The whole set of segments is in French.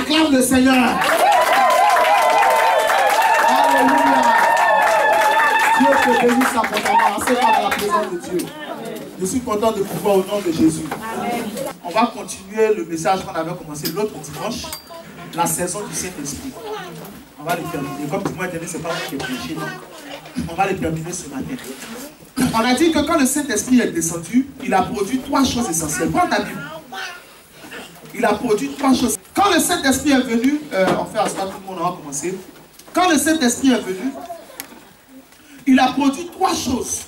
Acclame le Seigneur. Alléluia. Dieu te bénisse abondamment. C'est pas dans la présence de Dieu. Je suis content de pouvoir au nom de Jésus. On va continuer le message qu'on avait commencé l'autre dimanche, la saison du Saint-Esprit. On va le terminer. Comme dimanche dernier, ce n'est pas moi qui ai prêché, non. On va le terminer ce matin. On a dit que quand le Saint-Esprit est descendu, il a produit 3 choses essentielles. Prends ta Bible. Il a produit 3 choses. Quand le Saint-Esprit est venu, on fait à ce moment tout le monde, on va commencer. Quand le Saint-Esprit est venu, il a produit 3 choses.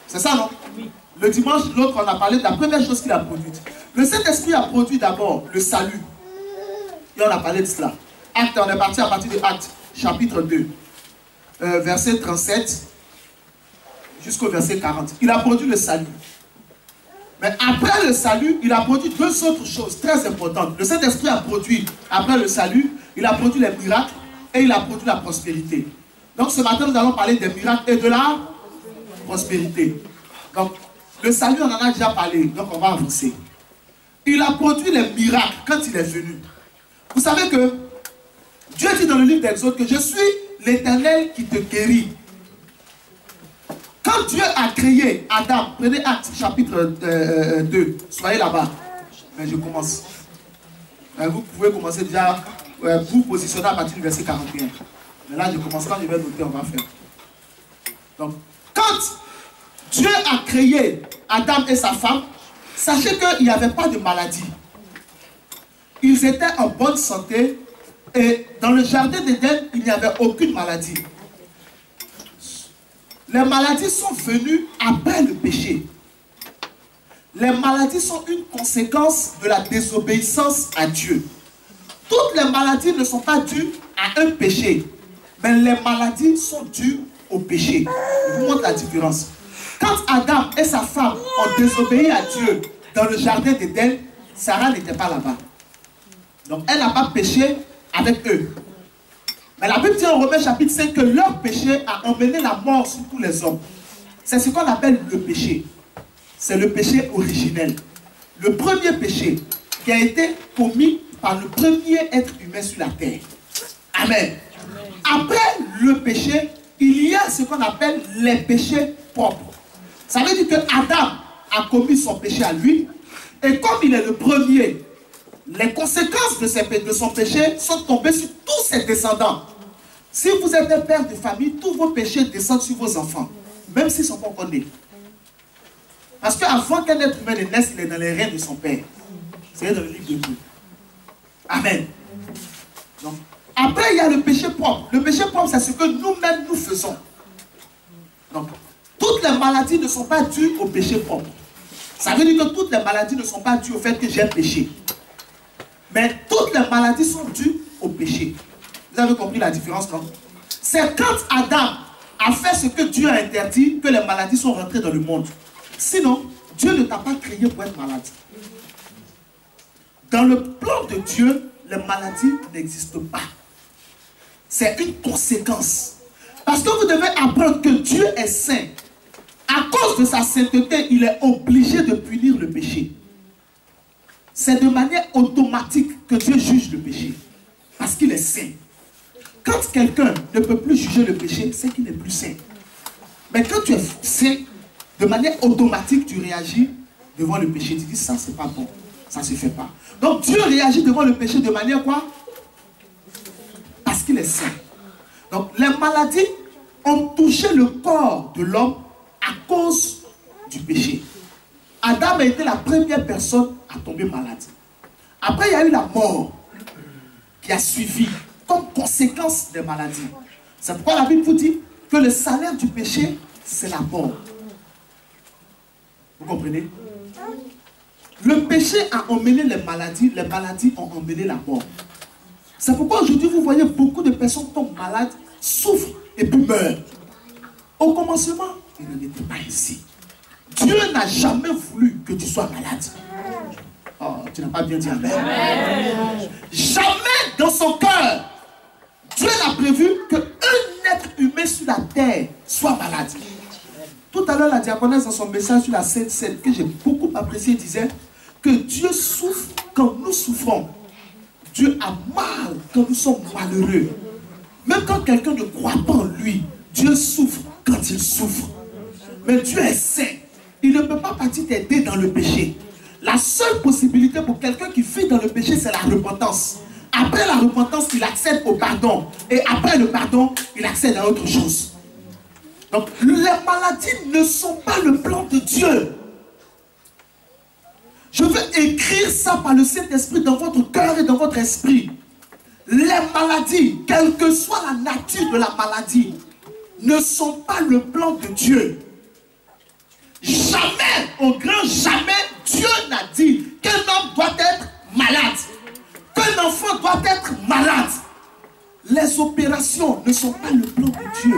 C'est ça, non? Oui. Le dimanche, l'autre, on a parlé de la première chose qu'il a produite. Le Saint-Esprit a produit d'abord le salut. Et on a parlé de cela. Acte, on est parti à partir de Acte, chapitre 2, verset 37 jusqu'au verset 40. Il a produit le salut. Mais après le salut, il a produit 2 autres choses très importantes. Le Saint-Esprit a produit, après le salut, il a produit les miracles et il a produit la prospérité. Donc ce matin, nous allons parler des miracles et de la prospérité. Donc, le salut, on en a déjà parlé, donc on va avancer. Il a produit les miracles quand il est venu. Vous savez que Dieu dit dans le livre d'Exode que je suis l'Éternel qui te guérit. Quand Dieu a créé Adam, prenez Acte chapitre 2, soyez là-bas. Mais je commence. Vous pouvez commencer déjà, vous positionner à partir du verset 41. Mais là, je commence. Quand je vais noter, on va faire. Donc, quand Dieu a créé Adam et sa femme, sachez qu'il n'y avait pas de maladie. Ils étaient en bonne santé et dans le jardin d'Éden, il n'y avait aucune maladie. Les maladies sont venues après le péché. Les maladies sont une conséquence de la désobéissance à Dieu. Toutes les maladies ne sont pas dues à un péché, mais les maladies sont dues au péché. Je vous montre la différence. Quand Adam et sa femme ont désobéi à Dieu dans le jardin d'Éden, Sarah n'était pas là-bas. Donc elle n'a pas péché avec eux. Mais la Bible dit en Romains chapitre 5 que leur péché a emmené la mort sur tous les hommes. C'est ce qu'on appelle le péché. C'est le péché originel. Le premier péché qui a été commis par le premier être humain sur la terre. Amen. Après le péché, il y a ce qu'on appelle les péchés propres. Ça veut dire que Adam a commis son péché à lui. Et comme il est le premier, les conséquences de son péché sont tombées sur tous ses descendants. Si vous êtes un père de famille, tous vos péchés descendent sur vos enfants, même s'ils ne sont pas encore nés. Parce qu'avant qu'un être humain ne naisse, il est dans les reins de son père. C'est dans le livre de Dieu. Amen. Donc, après, il y a le péché propre. Le péché propre, c'est ce que nous-mêmes nous faisons. Donc, toutes les maladies ne sont pas dues au péché propre. Ça veut dire que toutes les maladies ne sont pas dues au fait que j'ai péché. Mais toutes les maladies sont dues au péché. Vous avez compris la différence, non? C'est quand Adam a fait ce que Dieu a interdit que les maladies sont rentrées dans le monde. Sinon, Dieu ne t'a pas créé pour être malade. Dans le plan de Dieu, les maladies n'existent pas. C'est une conséquence. Parce que vous devez apprendre que Dieu est saint. À cause de sa sainteté, il est obligé de punir le péché. C'est de manière automatique que Dieu juge le péché. Parce qu'il est saint. Quand quelqu'un ne peut plus juger le péché, c'est qu'il n'est plus saint. Mais quand tu es saint, de manière automatique, tu réagis devant le péché. Tu dis, ça, c'est pas bon. Ça ne se fait pas. Donc Dieu réagit devant le péché de manière quoi? Parce qu'il est saint. Donc les maladies ont touché le corps de l'homme à cause du péché. Adam a été la première personne à tomber malade. Après, il y a eu la mort qui a suivi comme conséquence des maladies. C'est pourquoi la Bible vous dit que le salaire du péché, c'est la mort. Vous comprenez? Le péché a emmené les maladies ont emmené la mort. C'est pourquoi aujourd'hui, vous voyez beaucoup de personnes tombent malades, souffrent et puis meurent. Au commencement, il n'en était pas ainsi. Dieu n'a jamais voulu que tu sois malade. Oh, tu n'as pas bien dit amen. Jamais dans son cœur, Dieu n'a prévu qu'un être humain sur la terre soit malade. Tout à l'heure, la diaconesse, dans son message sur la Sainte Seine, que j'ai beaucoup apprécié, disait que Dieu souffre quand nous souffrons. Dieu a mal quand nous sommes malheureux. Même quand quelqu'un ne croit pas en lui, Dieu souffre quand il souffre. Mais Dieu est saint. Il ne peut pas partir t'aider dans le péché. La seule possibilité pour quelqu'un qui vit dans le péché, c'est la repentance. Après la repentance, il accède au pardon. Et après le pardon, il accède à autre chose. Donc, les maladies ne sont pas le plan de Dieu. Je veux écrire ça par le Saint-Esprit dans votre cœur et dans votre esprit. Les maladies, quelle que soit la nature de la maladie, ne sont pas le plan de Dieu. Jamais, au grand jamais, Dieu n'a dit qu'un homme doit être malade, qu'un enfant doit être malade. Les opérations ne sont pas le plan de Dieu.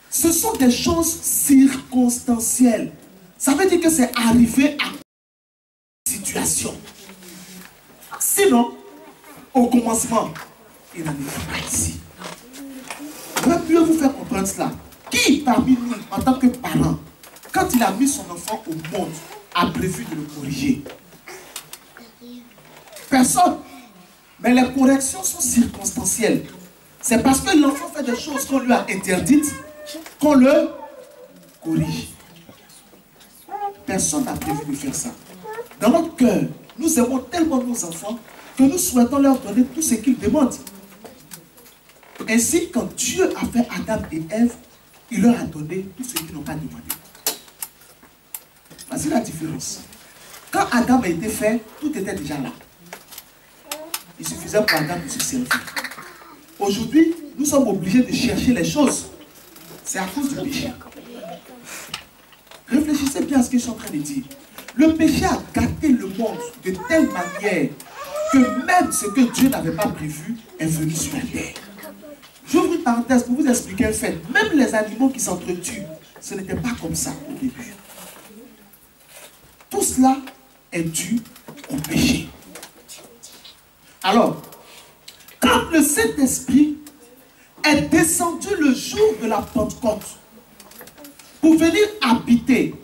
Ce sont des choses circonstancielles. Ça veut dire que c'est arrivé à une situation. Sinon, au commencement, il n'en était pas ici. Je vais mieux vous faire comprendre cela. Qui parmi nous, en tant que parents, quand il a mis son enfant au monde, a prévu de le corriger? Personne. Mais les corrections sont circonstancielles. C'est parce que l'enfant fait des choses qu'on lui a interdites qu'on le corrige. Personne n'a prévu de faire ça. Dans notre cœur, nous aimons tellement nos enfants que nous souhaitons leur donner tout ce qu'ils demandent. Ainsi, quand Dieu a fait Adam et Ève, il leur a donné tout ce qu'ils n'ont pas demandé. Voici la différence. Quand Adam a été fait, tout était déjà là. Il suffisait pour Adam de se servir. Aujourd'hui, nous sommes obligés de chercher les choses. C'est à cause du péché. Réfléchissez bien à ce que je suis en train de dire. Le péché a gâté le monde de telle manière que même ce que Dieu n'avait pas prévu est venu sur la terre. J'ouvre une parenthèse pour vous expliquer un fait. Même les animaux qui s'entretuent, ce n'était pas comme ça au début. Tout cela est dû au péché. Alors, quand le Saint-Esprit est descendu le jour de la Pentecôte pour venir habiter,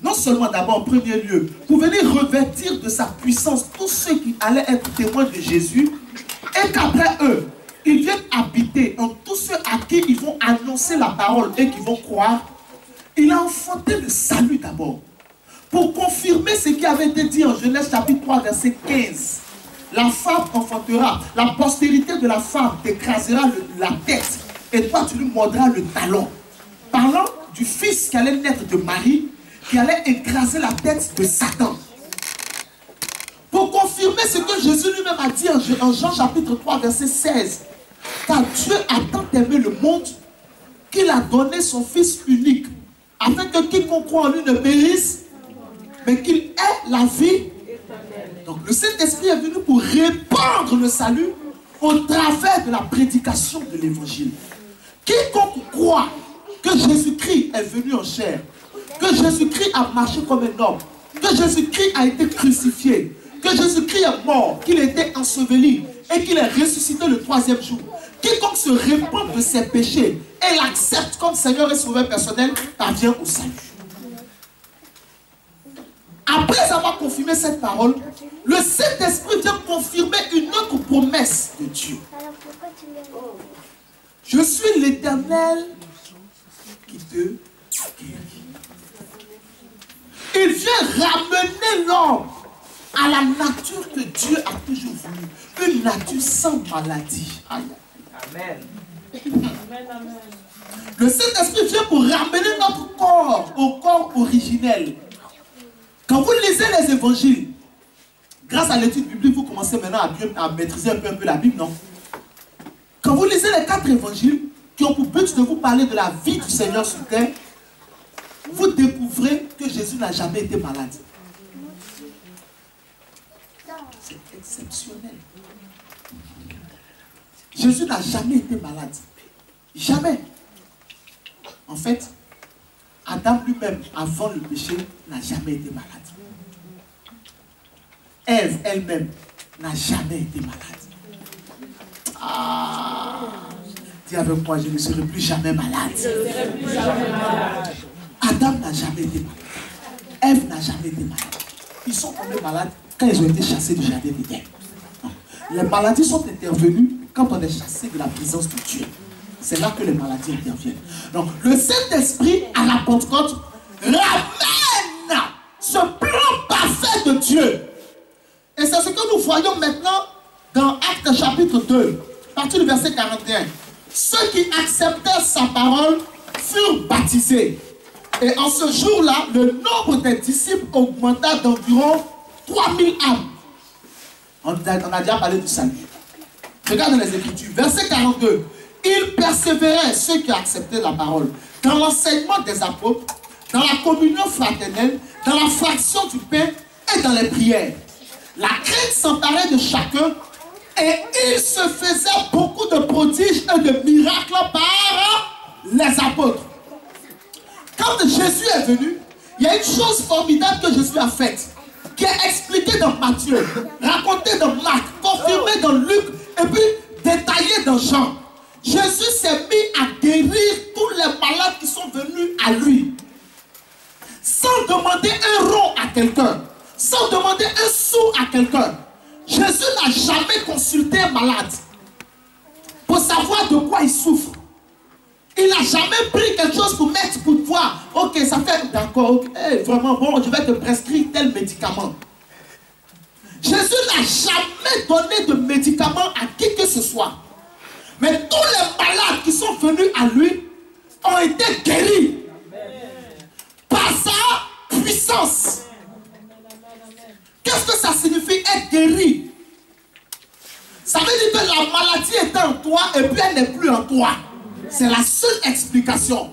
non seulement d'abord en premier lieu, pour venir revêtir de sa puissance tous ceux qui allaient être témoins de Jésus, et qu'après eux, ils viennent habiter en tous ceux à qui ils vont annoncer la parole et qui vont croire, il a enfanté le salut d'abord, pour confirmer ce qui avait été dit en Genèse chapitre 3, verset 15. La femme enfantera, la postérité de la femme t'écrasera la tête, et toi tu lui mordras le talon. Parlant du fils qui allait naître de Marie, qui allait écraser la tête de Satan. Pour confirmer ce que Jésus lui-même a dit en Jean chapitre 3, verset 16. Car Dieu a tant aimé le monde qu'il a donné son Fils unique, afin que quiconque croit en lui ne périsse, mais qu'il ait la vie. Donc le Saint-Esprit est venu pour répandre le salut au travers de la prédication de l'évangile. Quiconque croit que Jésus-Christ est venu en chair, que Jésus-Christ a marché comme un homme, que Jésus-Christ a été crucifié, que Jésus-Christ est mort, qu'il a été enseveli et qu'il est ressuscité le troisième jour. Quiconque se répand de ses péchés et l'accepte comme Seigneur et Sauveur personnel parvient au salut. Après avoir confirmé cette parole, le Saint-Esprit vient confirmer une autre promesse de Dieu. Je suis l'Éternel qui te guérit. Il vient ramener l'homme à la nature que Dieu a toujours voulu. Une nature sans maladie. Amen. Le Saint-Esprit vient pour ramener notre corps au corps originel. Quand vous lisez les évangiles, grâce à l'étude biblique, vous commencez maintenant à maîtriser un peu la Bible, non? Quand vous lisez les 4 évangiles qui ont pour but de vous parler de la vie du Seigneur sur terre, vous découvrez que Jésus n'a jamais été malade. C'est exceptionnel. Jésus n'a jamais été malade. Jamais. En fait, Adam lui-même, avant le péché, n'a jamais été malade. Ève elle-même n'a jamais été malade. Ah, dis avec moi, je ne serai plus jamais malade. Adam n'a jamais été malade. Ève n'a jamais été malade. Ils sont tombés malades quand ils ont été chassés du jardin d'Éden. Les maladies sont intervenues quand on est chassé de la présence de Dieu. C'est là que les maladies interviennent. Donc, le Saint-Esprit, à la Pentecôte, ramène ce plan parfait de Dieu. Et c'est ce que nous voyons maintenant dans Actes chapitre 2, à partir du verset 41. Ceux qui acceptèrent sa parole furent baptisés. Et en ce jour-là, le nombre des disciples augmenta d'environ 3000 âmes. On a déjà parlé du salut. Regarde les Écritures. Verset 42. Ils persévéraient, ceux qui acceptaient la parole, dans l'enseignement des apôtres, dans la communion fraternelle, dans la fraction du pain et dans les prières. La crainte s'emparait de chacun et il se faisait beaucoup de prodiges et de miracles par les apôtres. Quand Jésus est venu, il y a une chose formidable que Jésus a faite, qui est expliquée dans Matthieu, racontée dans Marc, confirmée dans Luc et puis détaillée dans Jean. Jésus s'est mis à guérir tous les malades qui sont venus à lui, sans demander un rond à quelqu'un, sans demander un sou à quelqu'un. Jésus n'a jamais consulté un malade pour savoir de quoi il souffre. Il n'a jamais pris quelque chose pour mettre, pour voir, ok, ça fait, d'accord, okay, vraiment, bon, je vais te prescrire tel médicament. Jésus n'a jamais donné de médicament à qui que ce soit. Mais tous les malades qui sont venus à lui ont été guéris par sa puissance. Qu'est-ce que ça signifie être guéri? Ça veut dire que la maladie est en toi et puis elle n'est plus en toi. C'est la seule explication.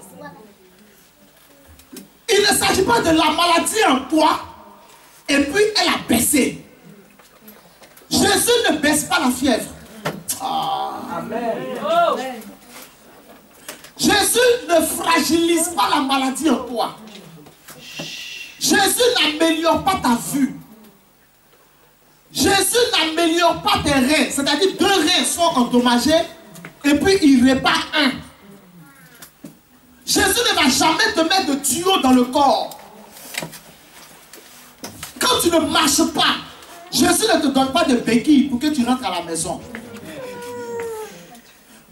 Il ne s'agit pas de la maladie en toi et puis elle a baissé. Jésus ne baisse pas la fièvre. Amen. Jésus ne fragilise pas la maladie en toi. Jésus n'améliore pas ta vue. Jésus n'améliore pas tes reins. C'est-à-dire 2 reins sont endommagés et puis il répare un. Jésus ne va jamais te mettre de tuyau dans le corps. Quand tu ne marches pas, Jésus ne te donne pas de béquilles pour que tu rentres à la maison.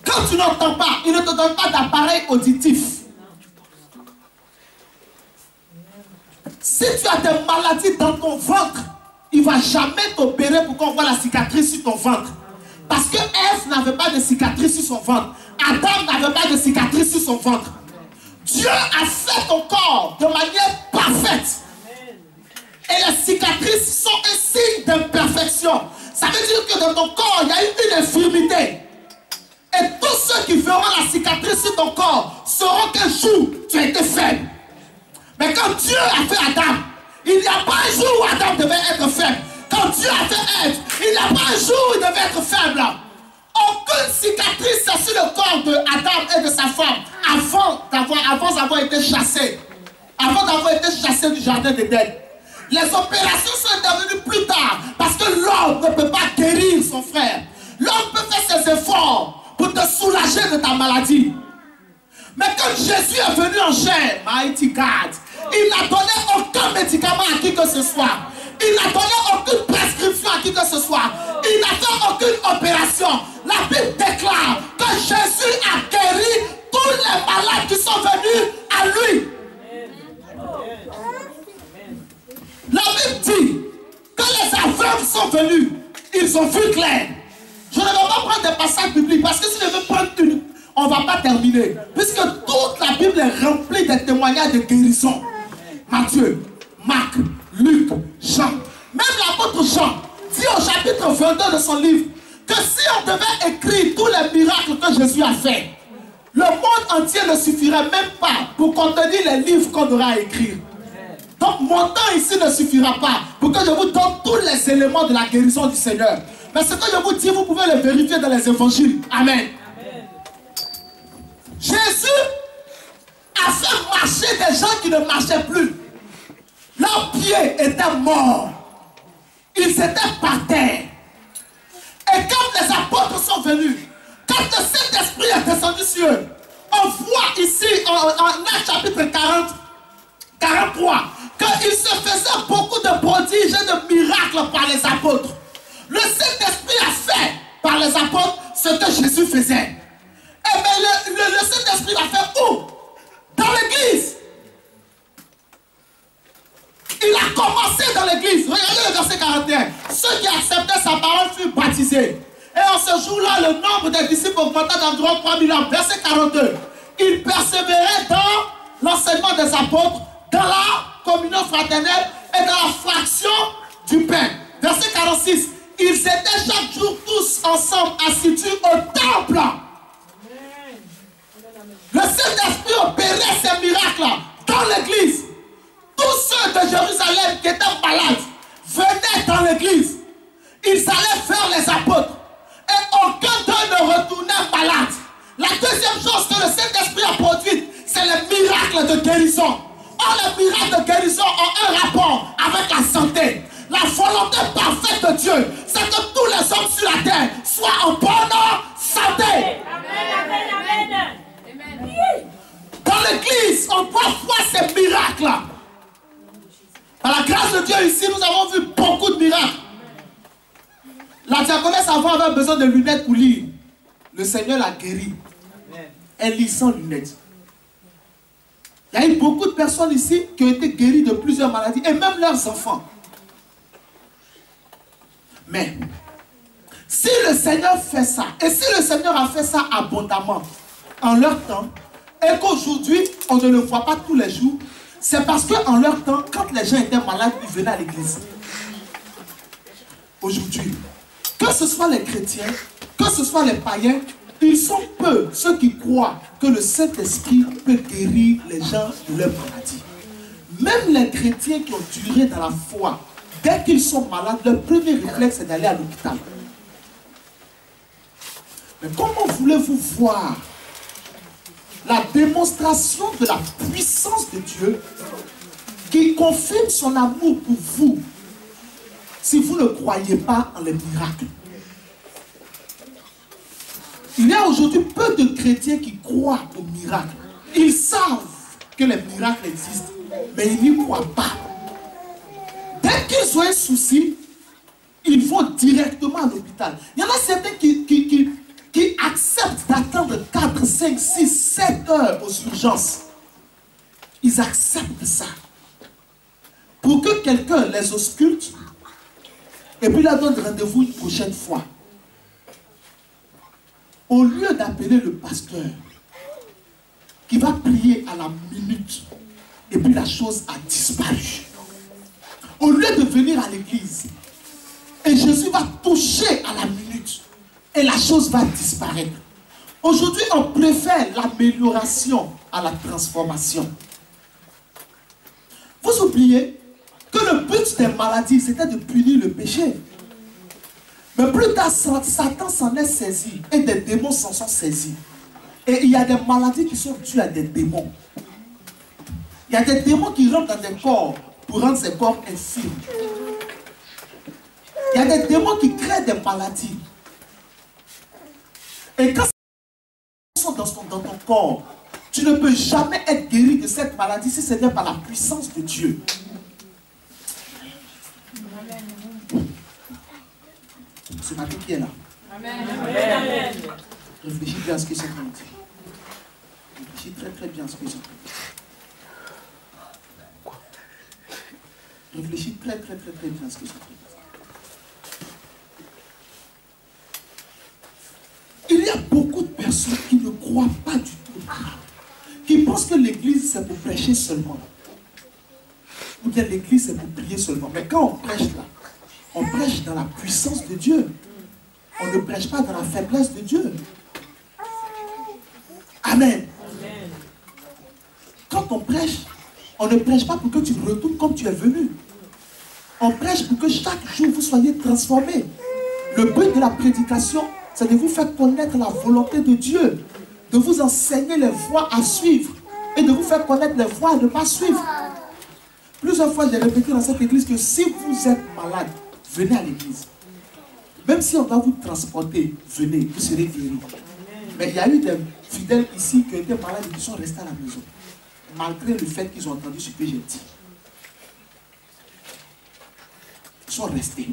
Quand tu n'entends pas, il ne te donne pas d'appareil auditif. Si tu as des maladies dans ton ventre, il ne va jamais t'opérer pour qu'on voit la cicatrice sur ton ventre. Parce que Ève n'avait pas de cicatrice sur son ventre. Adam n'avait pas de cicatrice sur son ventre. Dieu a fait ton corps de manière parfaite. Et les cicatrices sont un signe d'imperfection. Ça veut dire que dans ton corps, il y a une infirmité. Et tous ceux qui verront la cicatrice sur ton corps sauront qu'un jour, tu as été faible. Mais quand Dieu a fait Adam, il n'y a pas un jour où Adam devait être faible. Quand Dieu a fait Ève, il n'y a pas un jour où il devait être faible. Aucune cicatrice sur le corps de Adam et de sa femme avant d'avoir été chassés. Avant d'avoir été chassés du jardin d'Éden. Les opérations sont intervenues plus tard parce que l'homme ne peut pas guérir son frère. L'homme peut faire ses efforts pour te soulager de ta maladie. Mais quand Jésus est venu en chair, Mighty God, il n'a donné aucun médicament à qui que ce soit. Il n'a donné aucune prescription à qui que ce soit. Il n'a fait aucune opération. La Bible déclare que Jésus a guéri tous les malades qui sont venus à lui. La Bible dit que les aveugles sont venus. Ils ont vu clair. Je ne vais pas prendre des passages bibliques parce que si je veux prendre une, on ne va pas terminer. Puisque toute la Bible est remplie de témoignages de guérison. Matthieu, Marc, Luc, Jean. Même l'apôtre Jean dit au chapitre 22 de son livre que si on devait écrire tous les miracles que Jésus a fait, le monde entier ne suffirait même pas pour contenir les livres qu'on aura à écrire. Donc mon temps ici ne suffira pas pour que je vous donne tous les éléments de la guérison du Seigneur. Mais ce que je vous dis, vous pouvez le vérifier dans les évangiles. Amen. Jésus a fait marcher des gens qui ne marchaient plus. Leurs pieds étaient morts. Ils étaient par terre. Et quand les apôtres sont venus, quand le Saint-Esprit est descendu sur eux, on voit ici en Actes chapitre 43 qu'il se faisait beaucoup de prodiges et de miracles par les apôtres. Le Saint-Esprit a fait par les apôtres ce que Jésus faisait. Et bien le Saint-Esprit l'a fait où? Dans l'église. Il a commencé dans l'église. Regardez le verset 41. Ceux qui acceptaient sa parole furent baptisés. Et en ce jour-là, le nombre des disciples augmenta d'environ 3000 hommes. Verset 42. Ils persévéraient dans l'enseignement des apôtres, dans la communion fraternelle et dans la fraction du pain. Verset 46. Ils étaient chaque jour tous ensemble assidus au temple. Le Saint-Esprit opérait ces miracles dans l'église. Tous ceux de Jérusalem qui étaient malades venaient dans l'église. Ils allaient faire les apôtres. Et aucun d'eux ne retournait malade. La deuxième chose que le Saint-Esprit a produite, c'est les miracles de guérison. Or, les miracles de guérison ont un rapport avec la santé. La volonté parfaite de Dieu, c'est que tous les hommes sur la terre soient en bonne santé. Amen, amen, amen. Dans l'église, on doit voir ces miracles. Par la grâce de Dieu, ici, nous avons vu beaucoup de miracles. La diaconesse avant avait besoin de lunettes pour lire. Le Seigneur l'a guéri. Elle lit sans lunettes. Il y a eu beaucoup de personnes ici qui ont été guéries de plusieurs maladies, et même leurs enfants. Mais, si le Seigneur fait ça, et si le Seigneur a fait ça abondamment, en leur temps, et qu'aujourd'hui, on ne le voit pas tous les jours, c'est parce qu'en leur temps, quand les gens étaient malades, ils venaient à l'église. Aujourd'hui, que ce soit les chrétiens, que ce soit les païens, ils sont peu ceux qui croient que le Saint-Esprit peut guérir les gens de leur maladie. Même les chrétiens qui ont duré dans la foi, dès qu'ils sont malades, leur premier réflexe est d'aller à l'hôpital. Mais comment voulez-vous voir la démonstration de la puissance de Dieu qui confirme son amour pour vous si vous ne croyez pas en les miracles? Il y a aujourd'hui peu de chrétiens qui croient aux miracles. Ils savent que les miracles existent, mais ils n'y croient pas. Dès qu'ils ont un souci, ils vont directement à l'hôpital. Il y en a certains qui acceptent d'attendre 4, 5, 6, 7 heures aux urgences. Ils acceptent ça. Pour que quelqu'un les ausculte et puis leur donne rendez-vous une prochaine fois. Au lieu d'appeler le pasteur qui va prier à la minute et puis la chose a disparu. Au lieu de venir à l'église et Jésus va toucher à la minute et la chose va disparaître. Aujourd'hui, on préfère l'amélioration à la transformation. Vous oubliez que le but des maladies, c'était de punir le péché. Mais plus tard, Satan s'en est saisi et des démons s'en sont saisis. Et il y a des maladies qui sont dues à des démons. Il y a des démons qui rentrent dans des corps pour rendre ces corps infirmes. Il y a des démons qui créent des maladies. Et quand ils sont dans ton corps, tu ne peux jamais être guéri de cette maladie si ce n'est par la puissance de Dieu. Ce matin qui est là. Amen. Amen. Réfléchis bien à ce que c'est en train de dire. Réfléchis très très bien à ce que c'est en train de dire. Réfléchis très très bien à ce que c'est en train de dire. Il y a beaucoup de personnes qui ne croient pas du tout, qui pensent que l'église c'est pour prêcher seulement. Ou bien l'église c'est pour prier seulement. Mais quand on prêche là, on prêche dans la puissance de Dieu. On ne prêche pas dans la faiblesse de Dieu. Amen. Amen. Quand on prêche, on ne prêche pas pour que tu retournes comme tu es venu. On prêche pour que chaque jour vous soyez transformés. Le but de la prédication, c'est de vous faire connaître la volonté de Dieu, de vous enseigner les voies à suivre et de vous faire connaître les voies à ne pas suivre. Plusieurs fois, j'ai répété dans cette église que si vous êtes malade, venez à l'église. Même si on va vous transporter, venez, vous serez guéris. Mais il y a eu des fidèles ici qui étaient malades et qui sont restés à la maison. Malgré le fait qu'ils ont entendu ce que j'ai dit. sont restés.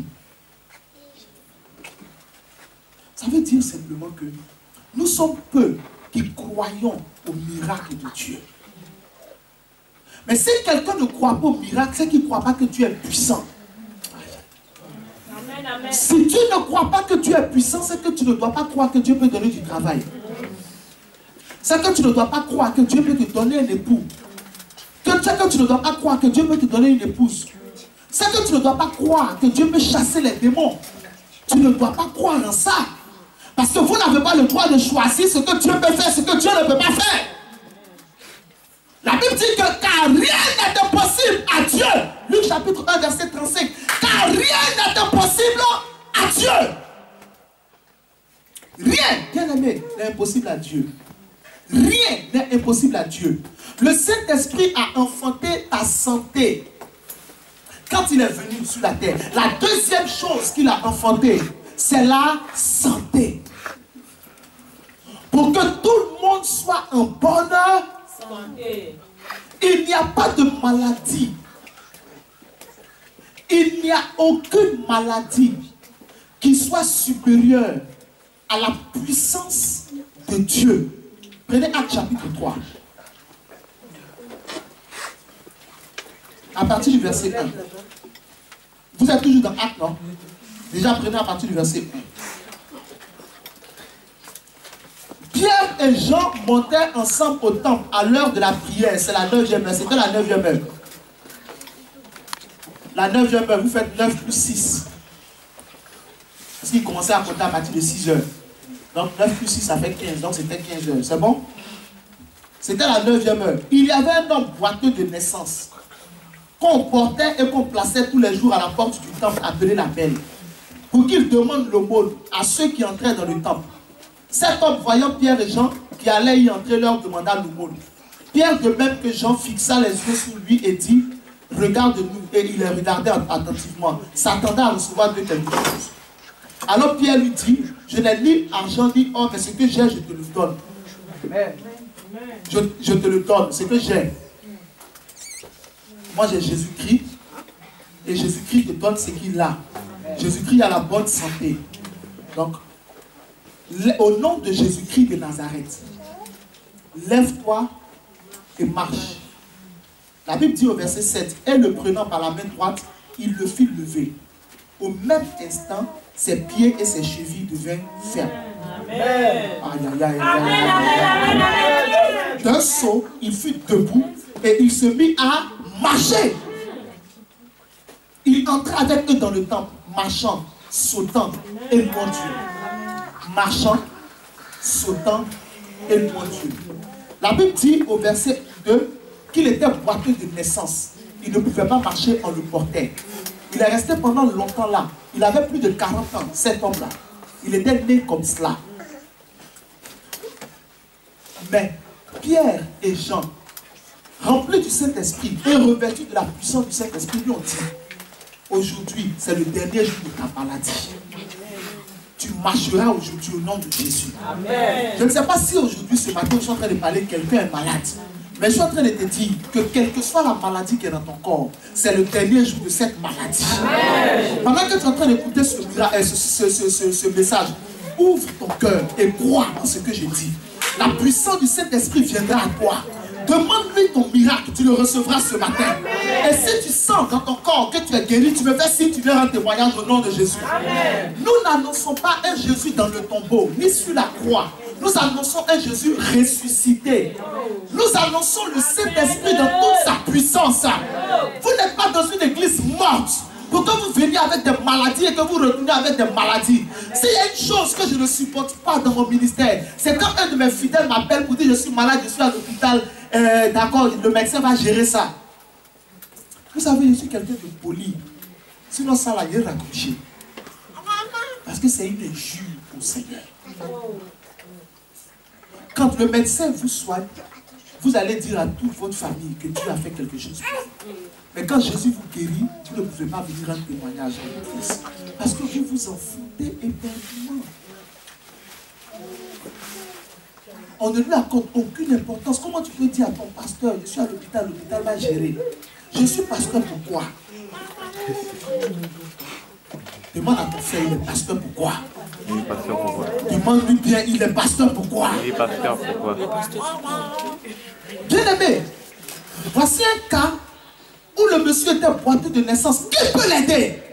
Ça veut dire simplement que nous sommes peu qui croyons au miracle de Dieu. Mais si quelqu'un ne croit pas au miracle, c'est qu'il ne croit pas que Dieu est puissant. Amen, amen. Si tu ne crois pas que Dieu est puissant, c'est que tu ne dois pas croire que Dieu peut donner du travail. C'est que tu ne dois pas croire que Dieu peut te donner un époux. C'est que tu ne dois pas croire que Dieu peut te donner une épouse. C'est que tu ne dois pas croire que Dieu peut chasser les démons. Tu ne dois pas croire en ça. Parce que vous n'avez pas le droit de choisir ce que Dieu peut faire, ce que Dieu ne peut pas faire. La Bible dit que car rien n'est impossible à Dieu. Luc chapitre 1 verset 35. Car rien n'est impossible à Dieu. Rien, bien aimé, n'est impossible à Dieu. Rien n'est impossible à Dieu. Le Saint-Esprit a enfanté ta santé. Quand il est venu sur la terre, la deuxième chose qu'il a enfantée, c'est la santé. Pour que tout le monde soit en bonne santé. Il n'y a pas de maladie. Il n'y a aucune maladie qui soit supérieure à la puissance de Dieu. Prenez Actes chapitre 3. À partir du verset 1. Vous êtes toujours dans Actes, non? Déjà, prenez à partir du verset 1. Pierre et Jean montaient ensemble au temple à l'heure de la prière. C'est la 9e heure. C'était la 9e heure. La 9e heure, vous faites 9 plus 6. Parce qu'il commençait à compter à partir de 6 heures. Donc 9 plus 6, ça fait 15. Donc c'était 15 heures. C'est bon? C'était la 9e heure. Il y avait un homme boiteux de naissance qu'on portait et qu'on plaçait tous les jours à la porte du temple appelé la Belle, pour qu'il demande l'aumône à ceux qui entraient dans le temple. Cet homme, voyant Pierre et Jean qui allaient y entrer, leur demanda l'aumône. Pierre, de même que Jean, fixa les yeux sur lui et dit, regarde-nous. Et il les regardait attentivement, s'attendait à recevoir de quelque chose. Alors Pierre lui dit, je n'ai ni argent ni or, mais ce que j'ai, je te le donne. Je te le donne, ce que j'ai. Moi j'ai Jésus-Christ, et Jésus-Christ te donne ce qu'il a. Jésus-Christ a la bonne santé. Donc, au nom de Jésus-Christ de Nazareth, lève-toi et marche. La Bible dit au verset 7, et le prenant par la main droite, il le fit lever. Au même instant, ses pieds et ses chevilles devinrent fermes. D'un saut, il fut debout et il se mit à marcher. Il entra avec eux dans le temple, marchant, sautant et louant Dieu. Marchant, sautant et louant Dieu. La Bible dit au verset 2 qu'il était boiteux de naissance. Il ne pouvait pas marcher, on le portait. Il est resté pendant longtemps là. Il avait plus de 40 ans, cet homme-là. Il était né comme cela. Mais Pierre et Jean, remplis du Saint-Esprit et revêtus de la puissance du Saint-Esprit, lui ont dit, aujourd'hui, c'est le dernier jour de ta maladie. Tu marcheras aujourd'hui au nom de Jésus. Amen. Je ne sais pas si aujourd'hui, ce matin, je suis en train de parler, quelqu'un est malade. Mais je suis en train de te dire que quelle que soit la maladie qui est dans ton corps, c'est le dernier jour de cette maladie. Amen. Pendant que tu es en train d'écouter ce message, ouvre ton cœur et crois en ce que je dis. La puissance du Saint-Esprit viendra à toi. Demande-lui ton miracle, tu le recevras ce matin. Amen. Et si tu sens dans ton corps que tu es guéri, tu me fais signe, tu viens rendre témoignage au nom de Jésus. Amen. Nous n'annonçons pas un Jésus dans le tombeau, ni sur la croix. Nous annonçons un Jésus ressuscité. Nous annonçons le Saint-Esprit dans toute sa puissance. Vous n'êtes pas dans une église morte pour que vous veniez avec des maladies et que vous retournez avec des maladies. S'il y a une chose que je ne supporte pas dans mon ministère, c'est quand un de mes fidèles m'appelle pour dire je suis malade, je suis à l'hôpital, d'accord, le médecin va gérer ça. Vous savez, je suis quelqu'un de poli. Sinon ça là, il est raccroché. Parce que c'est une injure au Seigneur. Quand le médecin vous soigne, vous allez dire à toute votre famille que Dieu a fait quelque chose pour vous. Mais quand Jésus vous guérit, vous ne pouvez pas venir rendre témoignage à l'église. Parce que vous vous en foutez éperdument. On ne lui accorde aucune importance. Comment tu peux dire à ton pasteur, je suis à l'hôpital va gérer. Je suis pasteur pourquoi? Demande à ton frère, il est pasteur pourquoi? Il est pasteur pourquoi? Demande-lui bien, il est pasteur pourquoi? Il est pasteur pourquoi? Bien aimé, voici un cas où le monsieur était boiteux de naissance. Qui peut l'aider?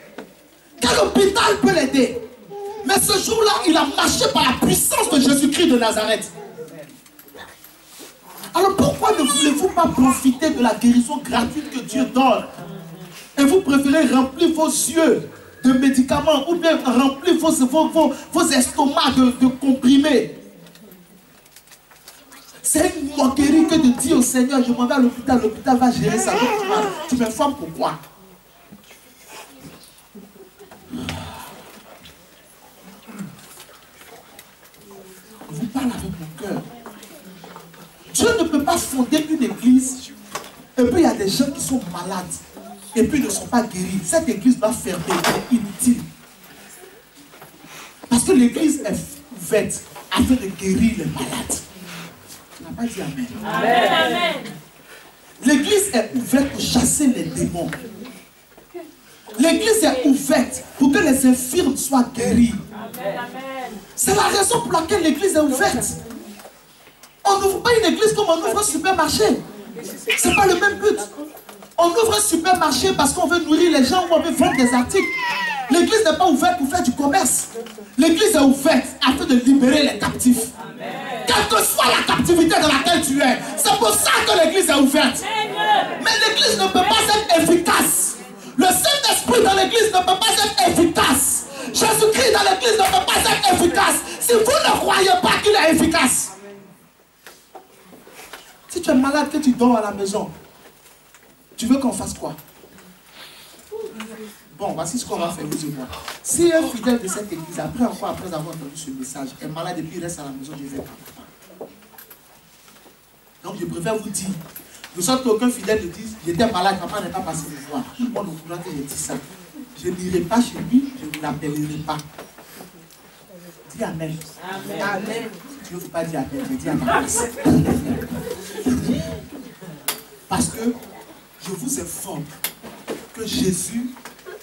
Quel hôpital peut l'aider? Mais ce jour-là, il a marché par la puissance de Jésus-Christ de Nazareth. Alors pourquoi ne voulez-vous pas profiter de la guérison gratuite que Dieu donne? Et vous préférez remplir vos yeux de médicaments ou bien remplir vos estomacs de comprimés. C'est une moquerie que de dire au Seigneur, je m'en vais à l'hôpital va gérer ça. Donc tu m'informes pourquoi? Je vous parle avec mon cœur. Dieu ne peut pas fonder une église et puis il y a des gens qui sont malades et puis ne sont pas guéris. Cette église va fermer, c'est inutile. Parce que l'église est ouverte afin de guérir les malades. Tu n'as pas dit amen. Amen. Amen. L'église est ouverte pour chasser les démons. L'église est ouverte pour que les infirmes soient guéris. C'est la raison pour laquelle l'église est ouverte. On n'ouvre pas une église comme on ouvre un supermarché. Ce n'est pas le même but. On ouvre un supermarché parce qu'on veut nourrir les gens ou on veut vendre des articles. L'église n'est pas ouverte pour faire du commerce. L'église est ouverte afin de libérer les captifs. Quelle que soit la captivité dans laquelle tu es, c'est pour ça que l'église est ouverte. Mais l'église ne peut pas être efficace. Le Saint-Esprit dans l'église ne peut pas être efficace. Jésus-Christ dans l'église ne peut pas être efficace si vous ne croyez pas qu'il est efficace. Si tu es malade, que tu dors à la maison, tu veux qu'on fasse quoi? Bon, voici ce qu'on va faire, vous et moi. Si un fidèle de cette église, après avoir entendu ce message, est malade et puis il reste à la maison, je ne vais pas. Donc je préfère vous dire, de sorte qu'aucun fidèle ne dise, j'étais malade, papa n'est pas passé me voir. Tout le monde au courant que j'ai dit ça. Je n'irai pas chez lui, je ne l'appellerai pas. Dis amen. Amen. Amen. Je ne veux pas dire amen, je dis amen. Parce que je vous informe que Jésus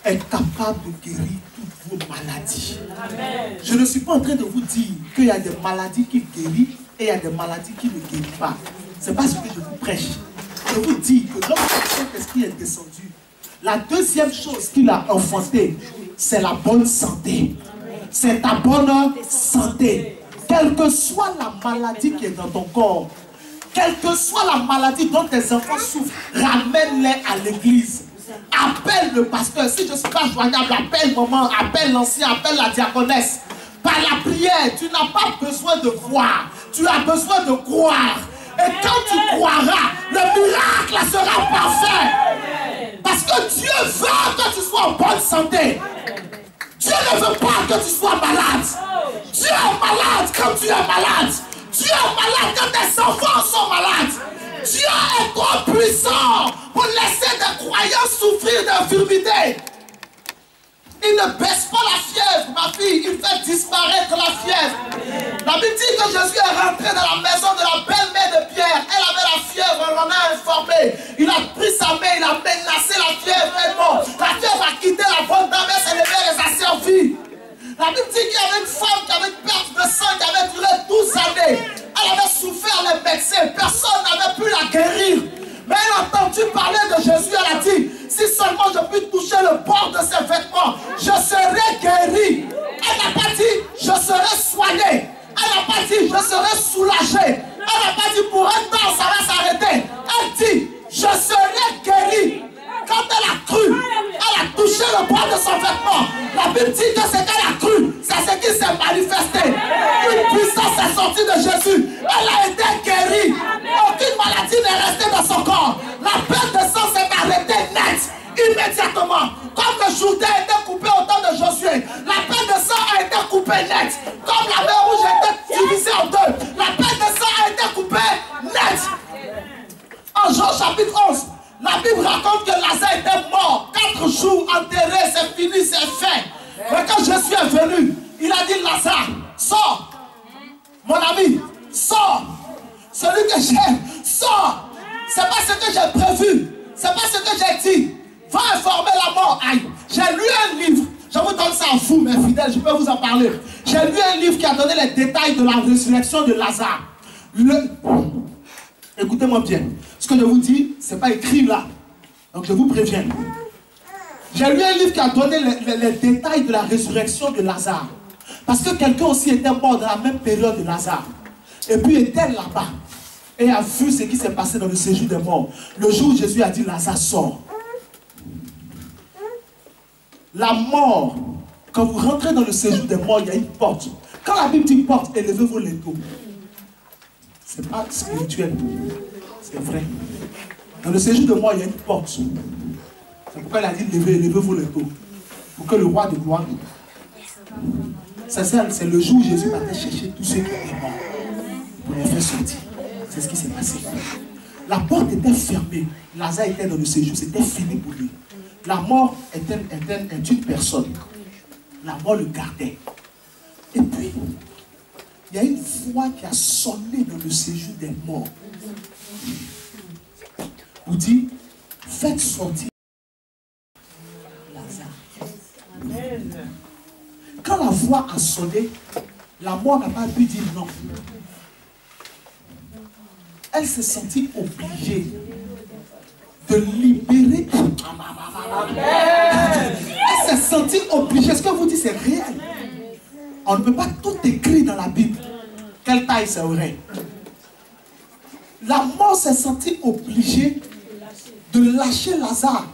est capable de guérir toutes vos maladies. Amen. Je ne suis pas en train de vous dire qu'il y a des maladies qui guérissent et il y a des maladies qui ne guérissent pas. Ce n'est pas ce que je vous prêche. Je vous dis que lorsque le Saint-Esprit est descendu, la deuxième chose qu'il a enfantée, c'est la bonne santé. C'est ta bonne santé. Quelle que soit la maladie qui est dans ton corps, quelle que soit la maladie dont tes enfants souffrent, ramène-les à l'église. Appelle le pasteur. Si je ne suis pas joignable, appelle maman, appelle l'ancien, appelle la diaconesse. Par la prière, tu n'as pas besoin de voir. Tu as besoin de croire. Et quand tu croiras, le miracle sera parfait. Parce que Dieu veut que tu sois en bonne santé. Dieu ne veut pas que tu sois malade. Dieu est malade quand tu es malade. Dieu est malade quand tes enfants sont malades. Dieu est trop puissant pour laisser des croyants souffrir d'infirmité. Il ne baisse pas la fièvre, ma fille. Il fait disparaître la fièvre. La Bible dit que Jésus est rentré dans la maison de la belle-mère de Pierre. Elle avait la fièvre, on l'en a informé. Il a pris sa main, il a menacé la fièvre. Elle mort. La fièvre a quitté la bonne dame, elle s'est levée et les a servis. La Bible dit qu'il y avait une femme qui avait une perte de sang qui avait duré 12 années. Elle avait souffert les médecins. Personne n'avait pu la guérir. Mais elle a entendu parler de Jésus. Elle a dit, si seulement je puis toucher le bord de ses vêtements, je serai guéri. Elle n'a pas dit, je serai soigné. Elle n'a pas dit, je serai soulagé. Elle n'a pas dit, pour un temps, ça va s'arrêter. Elle dit, je serai guéri. Quand elle a cru, elle a touché le bord de son vêtement. La Bible dit que ce qu'elle a cru, c'est ce qui s'est manifesté. Une puissance est sortie de Jésus. Elle a été guérie. Aucune maladie n'est restée dans son corps. La perte de sang s'est arrêtée net, immédiatement. Comme le Jourdain a été coupé au temps de Josué, la perte de sang a été coupée net. Comme la mer rouge a été divisée en deux, la perte de sang a été coupée net. En Jean chapitre 11, la Bible raconte que Lazare était mort. 4 jours enterré, c'est fini, c'est fait. Mais quand Jésus est venu, il a dit, Lazare, sors. Mon ami, sors. Celui que j'aime, sors. C'est pas ce que j'ai prévu. C'est pas ce que j'ai dit. Va informer la mort. Aïe, j'ai lu un livre. Je vous donne ça à vous, mes fidèles, je peux vous en parler. J'ai lu un livre qui a donné les détails de la résurrection de Lazare. Écoutez-moi bien. Ce que je vous dis, ce n'est pas écrit là. Donc je vous préviens. J'ai lu un livre qui a donné les détails de la résurrection de Lazare. Parce que quelqu'un aussi était mort dans la même période de Lazare. Et puis était là-bas. Et a vu ce qui s'est passé dans le séjour des morts. Le jour où Jésus a dit Lazare sort. La mort, quand vous rentrez dans le séjour des morts, il y a une porte. Quand la Bible dit porte, élevez vos linteaux. Ce n'est pas spirituel. C'est vrai. Dans le séjour des morts, il y a une porte. C'est pourquoi il a dit élevez vos linteaux. Pour que le roi de gloire. C'est le jour où Jésus va chercher tous ceux qui étaient morts. Pour les faire sortir. C'est ce qui s'est passé. La porte était fermée. Lazare était dans le séjour. C'était fini pour lui. La mort est une personne. La mort le gardait. Et puis, il y a une voix qui a sonné dans le séjour des morts. Vous dit, faites sortir Lazare. Quand la voix a sonné, la mort n'a pas pu dire non. Elle s'est sentie obligée de libérer. Elle s'est sentie obligée. Ce que vous dites, c'est réel. On ne peut pas tout écrire dans la Bible. Quelle taille c'est vrai. La mort s'est sentie obligée de lâcher Lazare.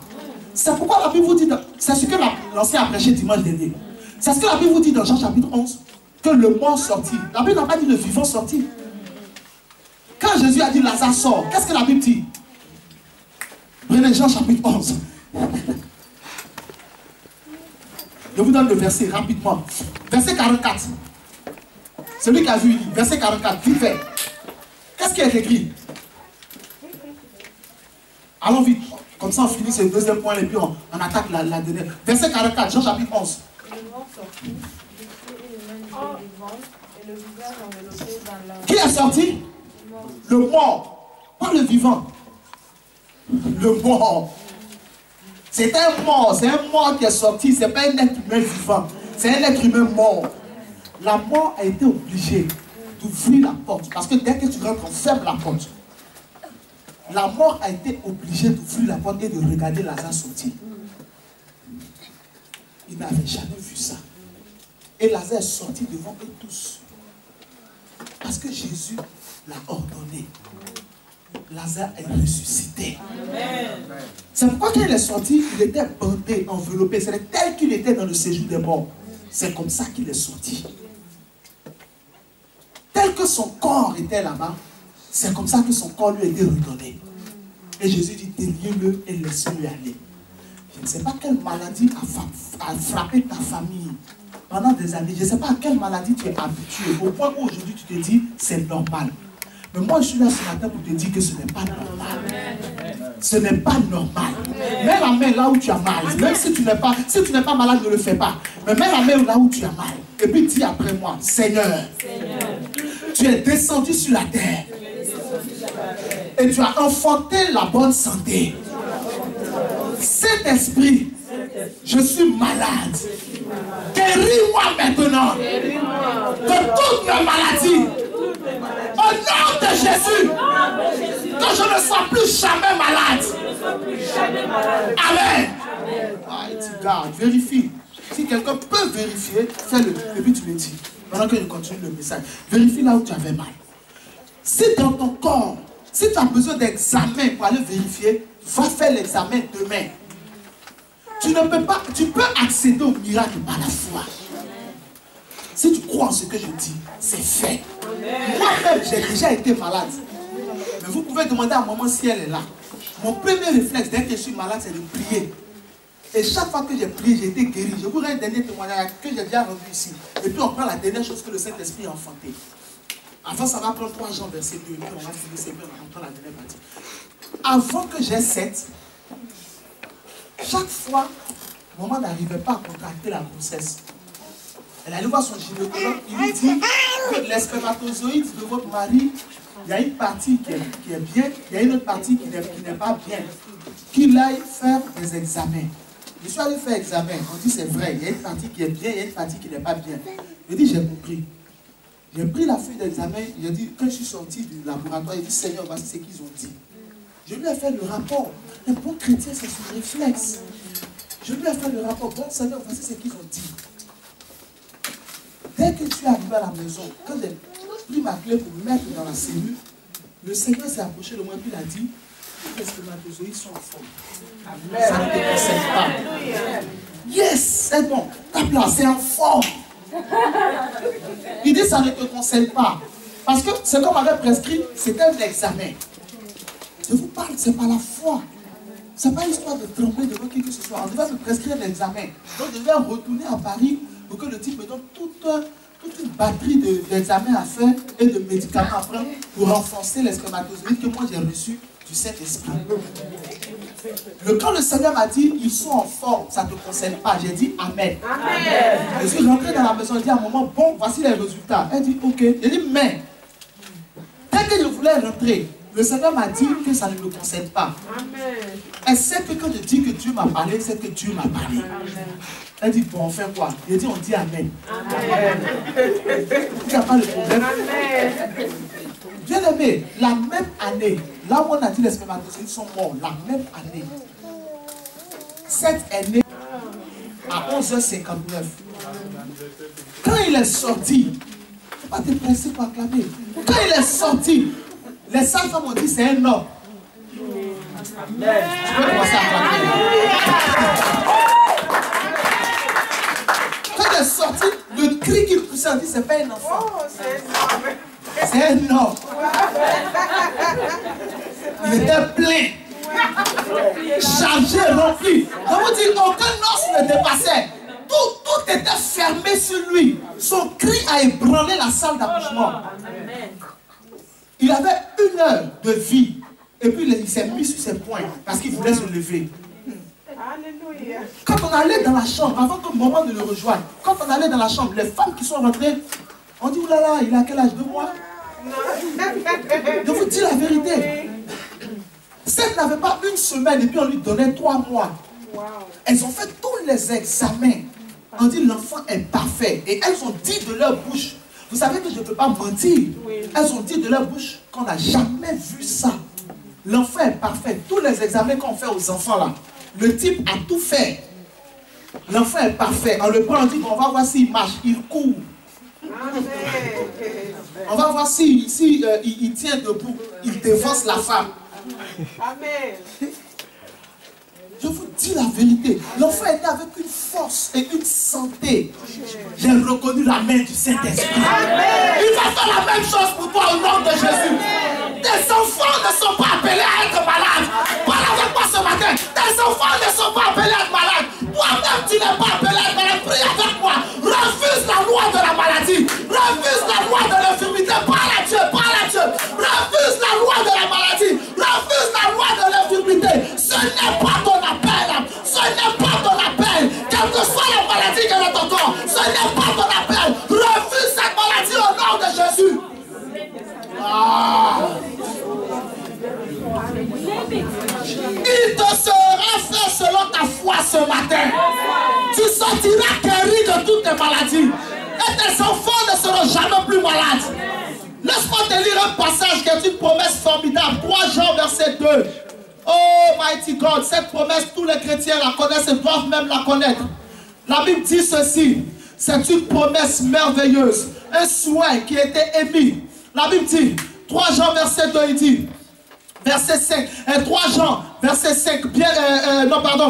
C'est pourquoi la Bible vous dit, c'est ce que l'ancien a prêché dimanche dernier. C'est ce que la Bible vous dit dans Jean chapitre 11, que le mort sortit. La Bible n'a pas dit le vivant sortit. Quand Jésus a dit Lazare sort, qu'est-ce que la Bible dit? Prenez Jean chapitre 11. Je vous donne le verset rapidement. Verset 44. Celui qui a vu, verset 44, vite fait. Qu'est-ce qui est écrit? Allons vite. Comme ça, on finit ce deuxième point et puis on attaque la dernière. Verset 44, Jean chapitre 11. Qui est sorti? Le mort. Pas le vivant. Le mort. C'est un mort. C'est un mort qui est sorti. Ce n'est pas un être humain vivant. C'est un être humain mort. La mort a été obligée d'ouvrir la porte. Parce que dès que tu rentres, on ferme la porte. La mort a été obligée d'ouvrir la porte et de regarder Lazare sortir. Il n'avait jamais vu ça. Et Lazare est sorti devant eux tous. Parce que Jésus l'a ordonné. Lazare est ressuscité. C'est pourquoi quand il est sorti, il était bandé, enveloppé. C'était tel qu'il était dans le séjour des morts. C'est comme ça qu'il est sorti. Tel que son corps était là-bas, c'est comme ça que son corps lui a été redonné. Et Jésus dit, déliez-le et laissez-le aller. Je ne sais pas quelle maladie a frappé ta famille pendant des années. Je ne sais pas à quelle maladie tu es habitué. Au point où aujourd'hui tu te dis, c'est normal. Mais moi, je suis là ce matin pour te dire que ce n'est pas normal. Ce n'est pas normal. Mets la main là où tu as mal. Même si tu n'es pas malade, ne le fais pas. Mais mets la main là où tu as mal. Et puis dis après moi, Seigneur, tu es descendu sur la terre. Et tu as enfanté la bonne santé. Saint-Esprit, je suis malade. Guéris-moi maintenant de toutes mes maladies. Au nom de Jésus, que je ne sois plus jamais malade. Amen. Regarde, vérifie. Si quelqu'un peut vérifier, fais-le. Et puis tu me dis, pendant que je continue le message, vérifie là où tu avais mal. Si dans ton corps, si tu as besoin d'examen pour aller vérifier, va faire l'examen demain. Tu ne peux pas, tu peux accéder au miracle par la foi. Si tu crois en ce que je dis, c'est fait. Moi-même, j'ai déjà été malade. Mais vous pouvez demander à maman si elle est là. Mon premier réflexe, dès que je suis malade, c'est de prier. Et chaque fois que j'ai prié, j'ai été guéri. Je vous rends un dernier témoignage que j'ai déjà rendu ici. Et puis on prend la dernière chose que le Saint-Esprit a enfanté. Avant, ça va prendre 3 Jean, verset 2. Et puis on va finir, c'est bien, on prend la dernière partie. Avant que j'ai 7, chaque fois, maman n'arrivait pas à contracter la grossesse. Elle allait voir son gynécologue, il lui dit que les spermatozoïdes de votre mari, il y a une partie qui est bien, il y a une autre partie qui n'est pas bien. Qu'il aille faire des examens. Je suis allé faire examen. On dit c'est vrai. Il y a une partie qui est bien, il y a une partie qui n'est pas bien. Je dis j'ai compris. J'ai pris la feuille d'examen. J'ai dit, quand je suis sorti du laboratoire, j'ai dit Seigneur, voici ce qu'ils ont dit. Je lui ai fait le rapport. Un bon chrétien, c'est son réflexe. Je lui ai fait le rapport. Bon Seigneur, voici ce qu'ils ont dit. Dès que tu es arrivé à la maison, quand j'ai pris ma clé pour me mettre dans la cellule, le Seigneur s'est approché de moi et il a dit, les spermatozoïdes sont en forme. Ça ne te concerne pas. Yes, c'est bon. Ta place, c'est en forme. Il dit, ça ne te concerne pas. Parce que ce qu'on m'avait prescrit, c'était un examen. Je vous parle, c'est pas la foi. C'est pas l'histoire de trembler devant qui que ce soit. On devait me prescrire un examen. Donc je devais retourner à Paris pour que le type me donne toute une batterie d'examens à faire et de médicaments à prendre pour renforcer les spermatozoïdes que moi j'ai reçus du Saint-Esprit. Quand le Seigneur m'a dit, ils sont en forme, ça ne te concerne pas, j'ai dit Amen. Amen. Je suis rentré dans la maison, j'ai dit à un moment, bon, voici les résultats. Elle dit, ok. J'ai dit, mais, dès que je voulais rentrer, le Seigneur m'a dit que ça ne me concerne pas. Amen. Elle sait que quand je dis que Dieu m'a parlé, c'est que Dieu m'a parlé. Amen. Elle dit, bon, on fait quoi? J'ai dit, on dit Amen. Amen. Il n'y a pas de problème. Amen. Bien aimé, la même année, là où on a dit les spermatozoïdes sont morts, la même année, cette année, à 11h59, quand il est sorti, il ne faut pas te presser pour acclamer, quand il est sorti, les sages-femmes ont dit c'est un homme. Tu peux commencer à acclamer. Quand il est sorti, le cri qu'il poussait, on dit c'est pas un enfant. C'est un homme. Il était plein, chargé, rempli. Je vous dis, aucun os ne dépassait. Tout était fermé sur lui. Son cri a ébranlé la salle d'accouchement. Il avait 1 heure de vie. Et puis il s'est mis sur ses poings parce qu'il voulait se lever. Quand on allait dans la chambre, avant que le moment de le rejoindre, quand on allait dans la chambre, les femmes qui sont rentrées, on dit, oulala, il a quel âge? 2 mois? Je vous dis la vérité. Celle n'avait pas 1 semaine et puis on lui donnait 3 mois. Elles ont fait tous les examens. On dit l'enfant est parfait. Et elles ont dit de leur bouche, vous savez que je ne peux pas mentir. Elles ont dit de leur bouche qu'on n'a jamais vu ça. L'enfant est parfait. Tous les examens qu'on fait aux enfants là, le type a tout fait. L'enfant est parfait. On le prend, on dit on va voir s'il marche, il court. On va voir s'il il tient debout, il défonce la femme. Amen. Je vous dis la vérité, l'enfant est né avec une force et une santé. J'ai reconnu la main du Saint-Esprit. Il va faire la même chose pour toi au nom de Jésus. Tes enfants ne sont pas appelés à être malades. Parle avec moi ce matin. Tes enfants ne sont pas appelés à être malades. Toi-même, tu n'es pas appelé à être malade. Prie avec moi. Refuse la loi de la maladie. Refuse la loi de l'infirmité. Parle à Dieu. Parle à Dieu. Refuse la loi de la maladie. Refuse la loi de l'infirmité. Ce n'est pas ton appel. Ce n'est pas ton appel. Quelle que soit la maladie qui est dans ton corps, ce n'est pas ton appel. Refuse cette maladie au nom de Jésus. Il te sera fait selon ta foi ce matin. Tu sortiras guéri de toutes tes maladies. Et tes enfants ne seront jamais plus malades. Laisse-moi te lire un passage qui est une promesse formidable. 3 Jean verset 2. Oh mighty God, cette promesse, tous les chrétiens la connaissent et doivent même la connaître. La Bible dit ceci. C'est une promesse merveilleuse. Un souhait qui a été émis. La Bible dit, 3 Jean verset 2, il dit, verset 5, 3 Jean verset 5,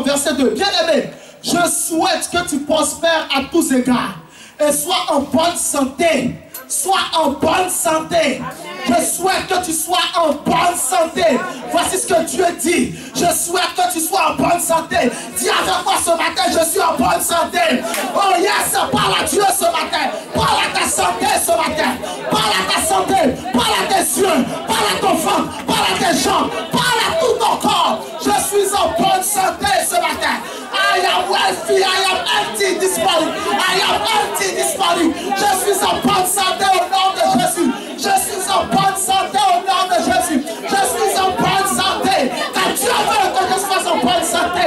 verset 2, bien aimé, je souhaite que tu prospères à tous égards et sois en bonne santé. Sois en bonne santé. Je souhaite que tu sois en bonne santé. Voici ce que Dieu dit. Je souhaite que tu sois en bonne santé. Dis avec moi ce matin, je suis en bonne santé. Oh yes, parle à Dieu ce matin. Parle à ta santé ce matin. Parle à ta santé. Parle à tes yeux. Parle à ton ventre. Parle à tes jambes. Parle à tout ton corps. Je suis en bonne santé ce matin. I am wealthy. I am empty this morning. I am empty this morning. Je suis en bonne santé au nom de Jésus. Je suis en bonne santé au nom de Jésus. Je suis en bonne santé. Car Dieu veut que je sois en bonne santé.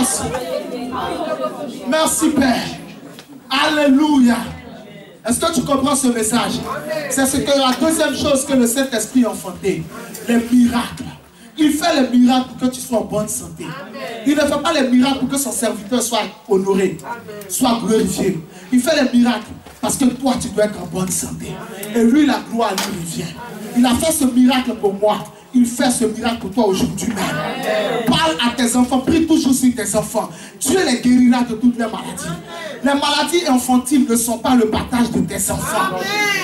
grâce. Merci Père. Alléluia. Est-ce que tu comprends ce message? C'est ce que la deuxième chose que le Saint-Esprit a enfanté. Les miracles. Il fait les miracles pour que tu sois en bonne santé. Il ne fait pas les miracles pour que son serviteur soit honoré, soit glorifié. Il fait les miracles parce que toi, tu dois être en bonne santé. Et lui, la gloire lui revient. Il a fait ce miracle pour moi. Il fait ce miracle pour toi aujourd'hui même. Parle à tes enfants, prie toujours sur tes enfants. Dieu les guérira de toutes les maladies. Les maladies infantiles ne sont pas le partage de tes enfants.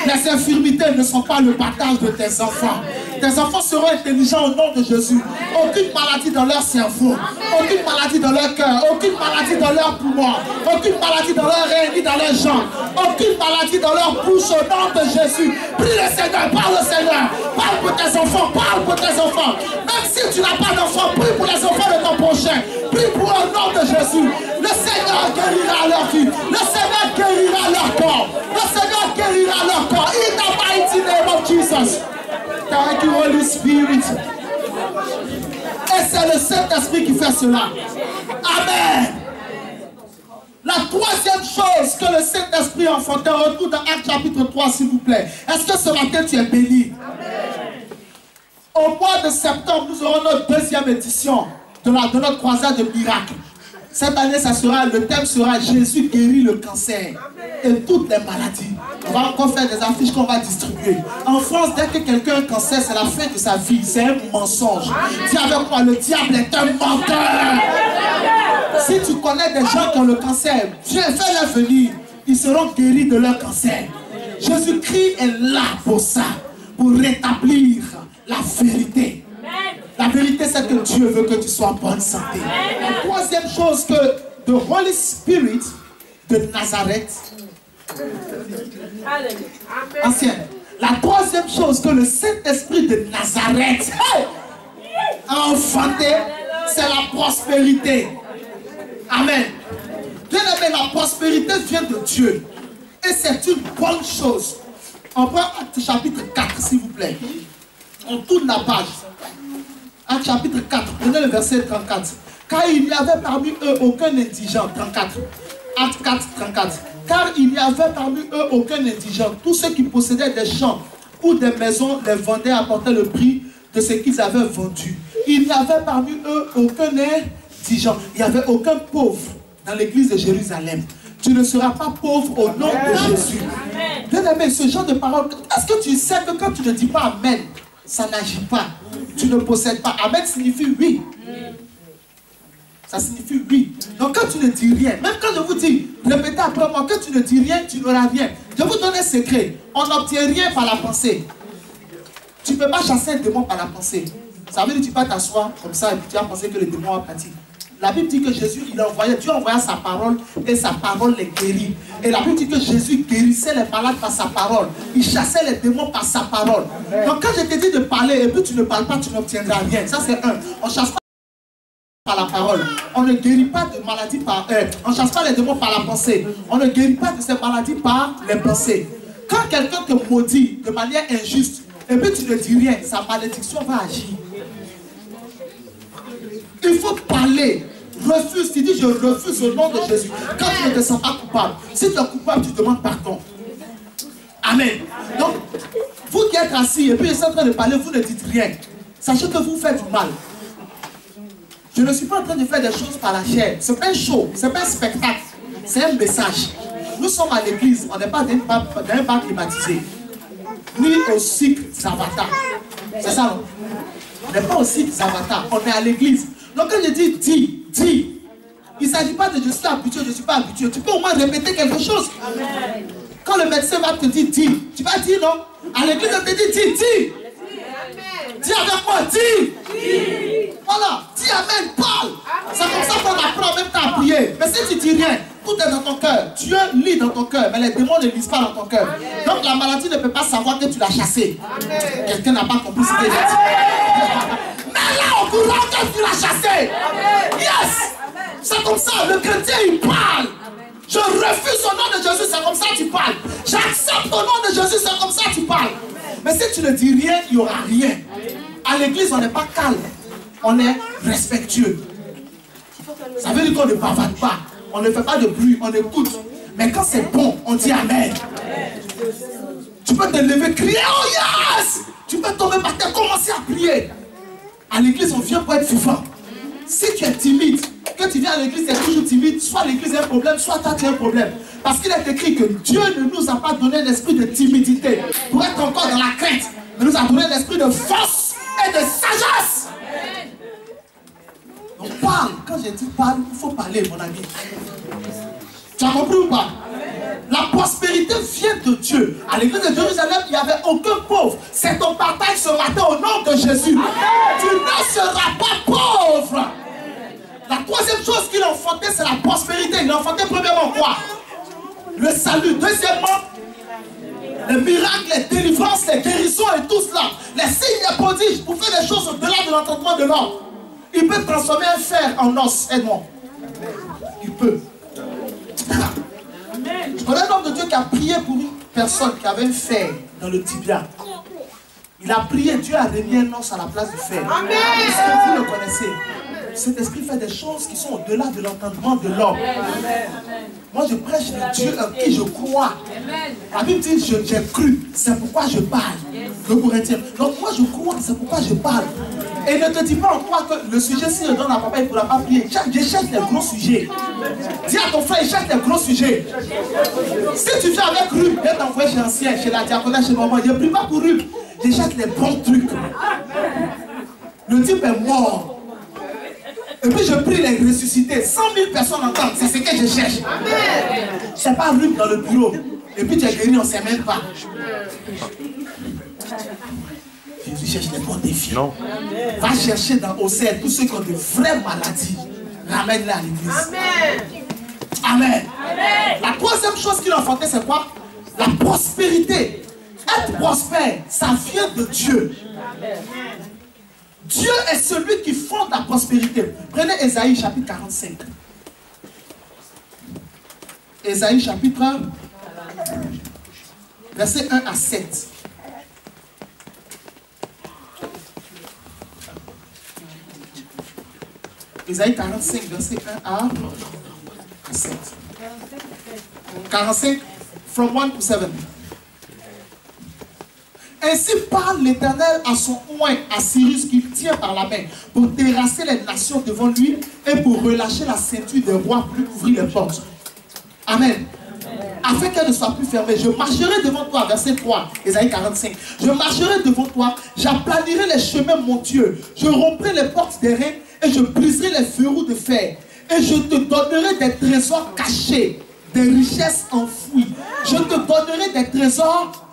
Les infirmités ne sont pas le partage de tes enfants. Tes enfants seront intelligents au nom de Jésus. Aucune maladie dans leur cerveau, aucune maladie dans leur cœur, aucune maladie dans leurs poumons, aucune maladie dans leurs reins ni dans leurs jambes, aucune maladie dans leur bouche au nom de Jésus. Prie le Seigneur, parle au Seigneur, parle pour tes enfants, parle pour tes enfants. Même si tu n'as pas d'enfants, prie pour les enfants de ton prochain. Prie pour le nom de Jésus. Le Seigneur guérira leur vie. Le Seigneur guérira leur corps. Le Seigneur guérira leur corps. In the mighty name of Jesus. Thank you, Holy Spirit. Et c'est le Saint-Esprit qui fait cela. Amen. La troisième chose que le Saint-Esprit a enfanté, retourne dans Actes chapitre 3, s'il vous plaît. Est-ce que ce matin tu es béni? Amen. Au mois de septembre, nous aurons notre deuxième édition de notre croisade de miracles. Cette année, le thème sera Jésus guérit le cancer et toutes les maladies. On va encore faire des affiches qu'on va distribuer. En France, dès que quelqu'un a un cancer, c'est la fin de sa vie. C'est un mensonge. Dis avec moi, le diable est un menteur. Si tu connais des gens qui ont le cancer, fais-les venir. Ils seront guéris de leur cancer. Jésus-Christ est là pour ça, pour rétablir la vérité. La vérité, c'est que Dieu veut que tu sois en bonne santé. La troisième chose que the Holy Spirit de Nazareth, ancien, la troisième chose que le Saint-Esprit de Nazareth a enfanté, c'est la prospérité. Amen. Bien aimé, la prospérité vient de Dieu. Et c'est une bonne chose. On prend Acte chapitre 4, s'il vous plaît. On tourne la page. Acte chapitre 4, prenez le verset 34. Car il n'y avait parmi eux aucun indigent. 34. Acte 4, 34. Car il n'y avait parmi eux aucun indigent. Tous ceux qui possédaient des champs ou des maisons les vendaient, apportaient le prix de ce qu'ils avaient vendu. Il n'y avait parmi eux aucun indigent. Il n'y avait aucun pauvre dans l'église de Jérusalem. Tu ne seras pas pauvre au nom de Jésus. Bien aimé, ce genre de parole, est-ce que tu sais que quand tu ne dis pas Amen, ça n'agit pas? Tu ne possèdes pas. Amen signifie oui. Ça signifie oui. Donc quand tu ne dis rien, même quand je vous dis, répétez après moi, que tu ne dis rien, tu n'auras rien. Je vous donne un secret. On n'obtient rien par la pensée. Tu ne peux pas chasser un démon par la pensée. Ça veut dire que tu vas t'asseoir comme ça et tu vas penser que le démon va partir. La Bible dit que Jésus, Dieu envoya sa parole et sa parole les guérit. Et la Bible dit que Jésus guérissait les malades par sa parole. Il chassait les démons par sa parole. Donc quand je te dis de parler et puis tu ne parles pas, tu n'obtiendras rien. Ça c'est un. On ne chasse pas par la parole. On ne guérit pas de maladies par... on ne chasse pas les démons par la pensée. On ne guérit pas de ces maladies par les pensées. Quand quelqu'un te maudit de manière injuste et puis tu ne dis rien, sa malédiction va agir. Il faut parler. Refuse. Tu dis je refuse au nom de Jésus. Quand tu ne te sens pas coupable. Si tu es coupable, tu demandes pardon. Amen. Donc, vous qui êtes assis et puis je suis en train de parler, vous ne dites rien. Sachez que vous faites du mal. Je ne suis pas en train de faire des choses par la chair. Ce n'est pas un show, ce n'est pas un spectacle. C'est un message. Nous sommes à l'église, on n'est pas dans un bar climatisé. Ni au cycle Zavata. C'est ça, non? On n'est pas au cycle Zavata, on est à l'église. Donc quand je dis dis, il ne s'agit pas de je suis habitué, je ne suis pas habitué. Tu peux au moins répéter quelque chose. Amen. Quand le médecin va te dire dis, tu vas dire non. À l'église on te dit dis. Dis avec moi, dis. Voilà, dis amen, parle. C'est comme ça qu'on apprend en même temps à prier. Mais si tu dis rien, tout est dans ton cœur. Dieu lit dans ton cœur, mais les démons ne lisent pas dans ton cœur. Donc la maladie ne peut pas savoir que tu l'as chassé. Quelqu'un n'a pas compris ce que j'ai dit. Mais là, au courant que tu l'as chassé. Yes. C'est comme ça, le chrétien il parle. Je refuse au nom de Jésus, c'est comme ça que tu parles. J'accepte au nom de Jésus, c'est comme ça que tu parles. Mais si tu ne dis rien, il n'y aura rien. À l'église, on n'est pas calme. On est respectueux. Ça veut dire qu'on ne bavarde pas, on ne fait pas de bruit, on écoute. Mais quand c'est bon, on dit Amen. Tu peux te lever, crier, oh yes! Tu peux tomber par terre, commencer à prier. À l'église, on vient pour être vivant. Si tu es timide, que tu viens à l'église, tu es toujours timide, soit l'église a un problème, soit toi tu as un problème. Parce qu'il est écrit que Dieu ne nous a pas donné l'esprit de timidité pour être encore dans la crainte. Il nous a donné l'esprit de force et de sagesse. Donc parle. Quand j'ai dit parle, il faut parler, mon ami. Tu as compris ou pas? La prospérité vient de Dieu. À l'église de Jérusalem, il n'y avait aucun pauvre. C'est ton partage ce matin au nom de Jésus. Tu ne seras pas pauvre. La troisième chose qu'il a enfanté, c'est la prospérité. Il a enfanté premièrement quoi? Le salut. Deuxièmement, les miracles, les délivrances, les guérisons et tout cela. Les signes, les prodiges pour faire des choses au-delà de l'entendement de l'homme. Il peut transformer un fer en os. Aide-moi. Il peut. Je connais un homme de Dieu qui a prié pour une personne qui avait un fer dans le tibia. Il a prié, Dieu a remis un os à la place du fer. Est-ce que vous le connaissez? Cet esprit fait des choses qui sont au-delà de l'entendement de l'homme. Moi je prêche le Dieu en qui je crois. La Bible dit j'ai cru, c'est pourquoi je parle. Le Corinthien. Donc moi je crois, c'est pourquoi je parle. Et ne te dis pas en toi que le sujet si je donne à papa il ne pourra pas prier. Je cherche les gros sujets. Dis à ton frère, il cherche les gros sujets. Si tu viens avec Rup, viens t'envoyer chez ancien, chez la diaconale, chez maman. Je ne prie pas pour Rup. Je cherche les bons trucs. Le type est mort. Et puis je prie les ressuscités. 100 000 personnes entendent. C'est ce que je cherche. C'est pas Rup dans le bureau. Et puis tu es guéri, on ne sait même pas. Jésus cherche les bons défis. Non. Va chercher dans Océane tous ceux qui ont de vraies maladies. Ramène-les à l'église. Amen. Amen. La troisième chose qu'il a enfanté, c'est quoi? La prospérité. Être prospère, ça vient de Dieu. Dieu est celui qui fonde la prospérité. Prenez Ésaïe chapitre 45. Ésaïe chapitre 1, verset 1 à 7. Ésaïe 45, verset 1 à 7. 45, from 1 to 7. Ainsi parle l'Éternel à son oint, à Cyrus, qu'il tient par la main, pour terrasser les nations devant lui et pour relâcher la ceinture des rois, pour ouvrir les portes. Amen. Afin qu'elle ne soit plus fermée. Je marcherai devant toi, verset 3, Ésaïe 45. Je marcherai devant toi, j'aplanirai les chemins montueux, je romprai les portes des reins et je briserai les verrous de fer. Et je te donnerai des trésors cachés, des richesses enfouies. Je te donnerai des trésors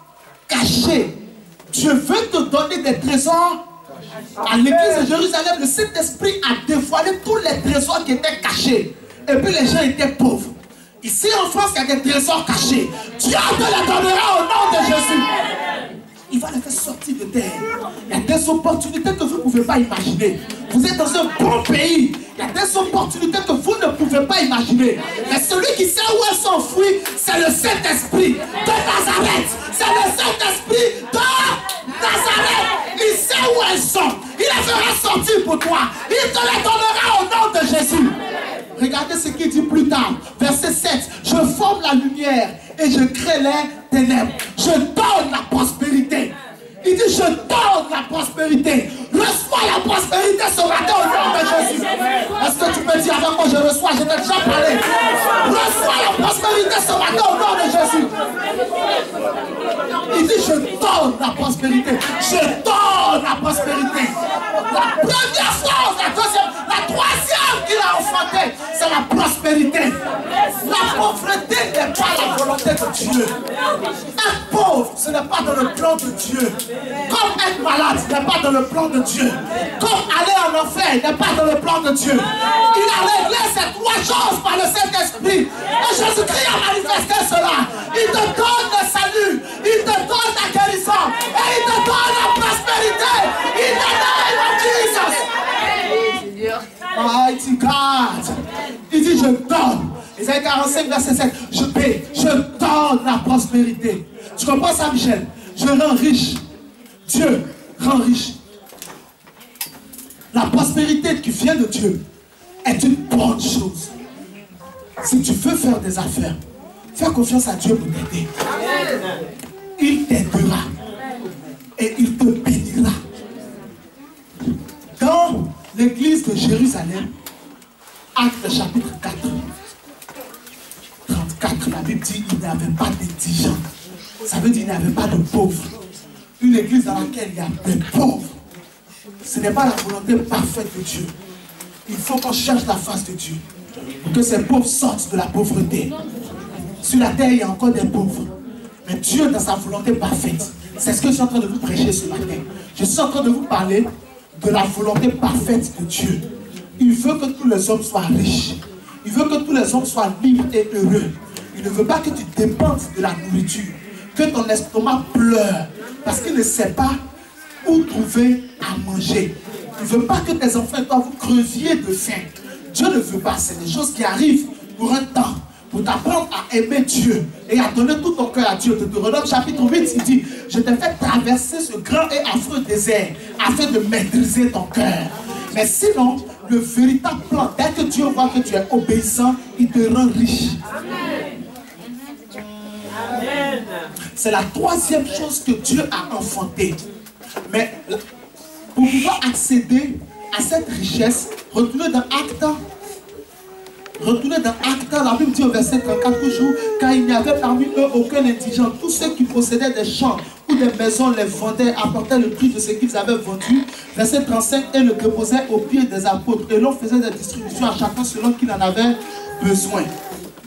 cachés. Dieu veut te donner des trésors. À l'église de Jérusalem, le Saint-Esprit a dévoilé tous les trésors qui étaient cachés. Et puis les gens étaient pauvres. Ici en France, il y a des trésors cachés. Dieu te les donnera au nom de Jésus. Il va les faire sortir de terre. Il y a des opportunités que vous ne pouvez pas imaginer. Vous êtes dans un bon pays. Il y a des opportunités que vous ne pouvez pas imaginer. Mais celui qui sait où elles sont enfouies, c'est le Saint-Esprit de Nazareth. C'est le Saint-Esprit de Nazareth. Il sait où elles sont. Il les fera sortir pour toi. Il te les donnera au nom de Jésus. Regardez ce qu'il dit plus tard. Verset 7. Je forme la lumière et je crée les ténèbres. Je donne la prospérité. Il dit je donne la prospérité. Reçois la prospérité ce matin au nom de Jésus. Est-ce que tu peux dire avec moi je reçois? Je t'ai déjà parlé. Reçois la prospérité ce matin au nom de Jésus. Il dit je donne la prospérité. Je donne la prospérité. La première chose, la deuxième, la troisième qu'il a enfanté, c'est la prospérité. La pauvreté n'est pas la volonté de Dieu. Être pauvre, ce n'est pas dans le plan de Dieu. Comme être malade, ce n'est pas dans le plan de Dieu. Comme aller en enfer, n'est pas dans le plan de Dieu. Il a réglé ces trois choses par le Saint-Esprit. Et Jésus-Christ a manifesté cela. Il te donne le salut, il te donne la guérison, et il te donne la prospérité. In the name of Jesus. Mighty God. Il dit je donne. Isaïe 45 verset 7. Je donne la prospérité. Tu comprends ça, Michel? Je rends riche. Dieu rend riche. La prospérité qui vient de Dieu est une bonne chose. Si tu veux faire des affaires, fais confiance à Dieu pour t'aider. Il t'aidera et il te bénira. Dans l'église de Jérusalem, Actes chapitre 4, 34, la Bible dit qu'il n'y avait pas d'indigents. Ça veut dire qu'il n'y avait pas de pauvres. Une église dans laquelle il y a des pauvres, ce n'est pas la volonté parfaite de Dieu. Il faut qu'on cherche la face de Dieu pour que ces pauvres sortent de la pauvreté. Sur la terre, il y a encore des pauvres. Mais Dieu, dans sa volonté parfaite, c'est ce que je suis en train de vous prêcher ce matin. Je suis en train de vous parler de la volonté parfaite de Dieu. Il veut que tous les hommes soient riches. Il veut que tous les hommes soient libres et heureux. Il ne veut pas que tu dépendes de la nourriture, que ton estomac pleure, parce qu'il ne sait pas où trouver à manger. Il ne veut pas que tes enfants et toi vous creusiez de faim. Dieu ne veut pas. C'est des choses qui arrivent pour un temps, pour t'apprendre à aimer Dieu et à donner tout ton cœur à Dieu. Deutéronome chapitre 8, il dit, je t'ai fait traverser ce grand et affreux désert afin de maîtriser ton cœur. Mais sinon, le véritable plan, dès que Dieu voit que tu es obéissant, il te rend riche. Amen. C'est la troisième chose que Dieu a enfantée. Mais pour pouvoir accéder à cette richesse, retournez dans Actes, la Bible dit au verset 34 toujours, car il n'y avait parmi eux aucun indigent. Tous ceux qui possédaient des champs ou des maisons les vendaient, apportaient le prix de ce qu'ils avaient vendu. Verset 35, et le déposaient aux pieds des apôtres. Et l'on faisait des distributions à chacun selon qu'il en avait besoin.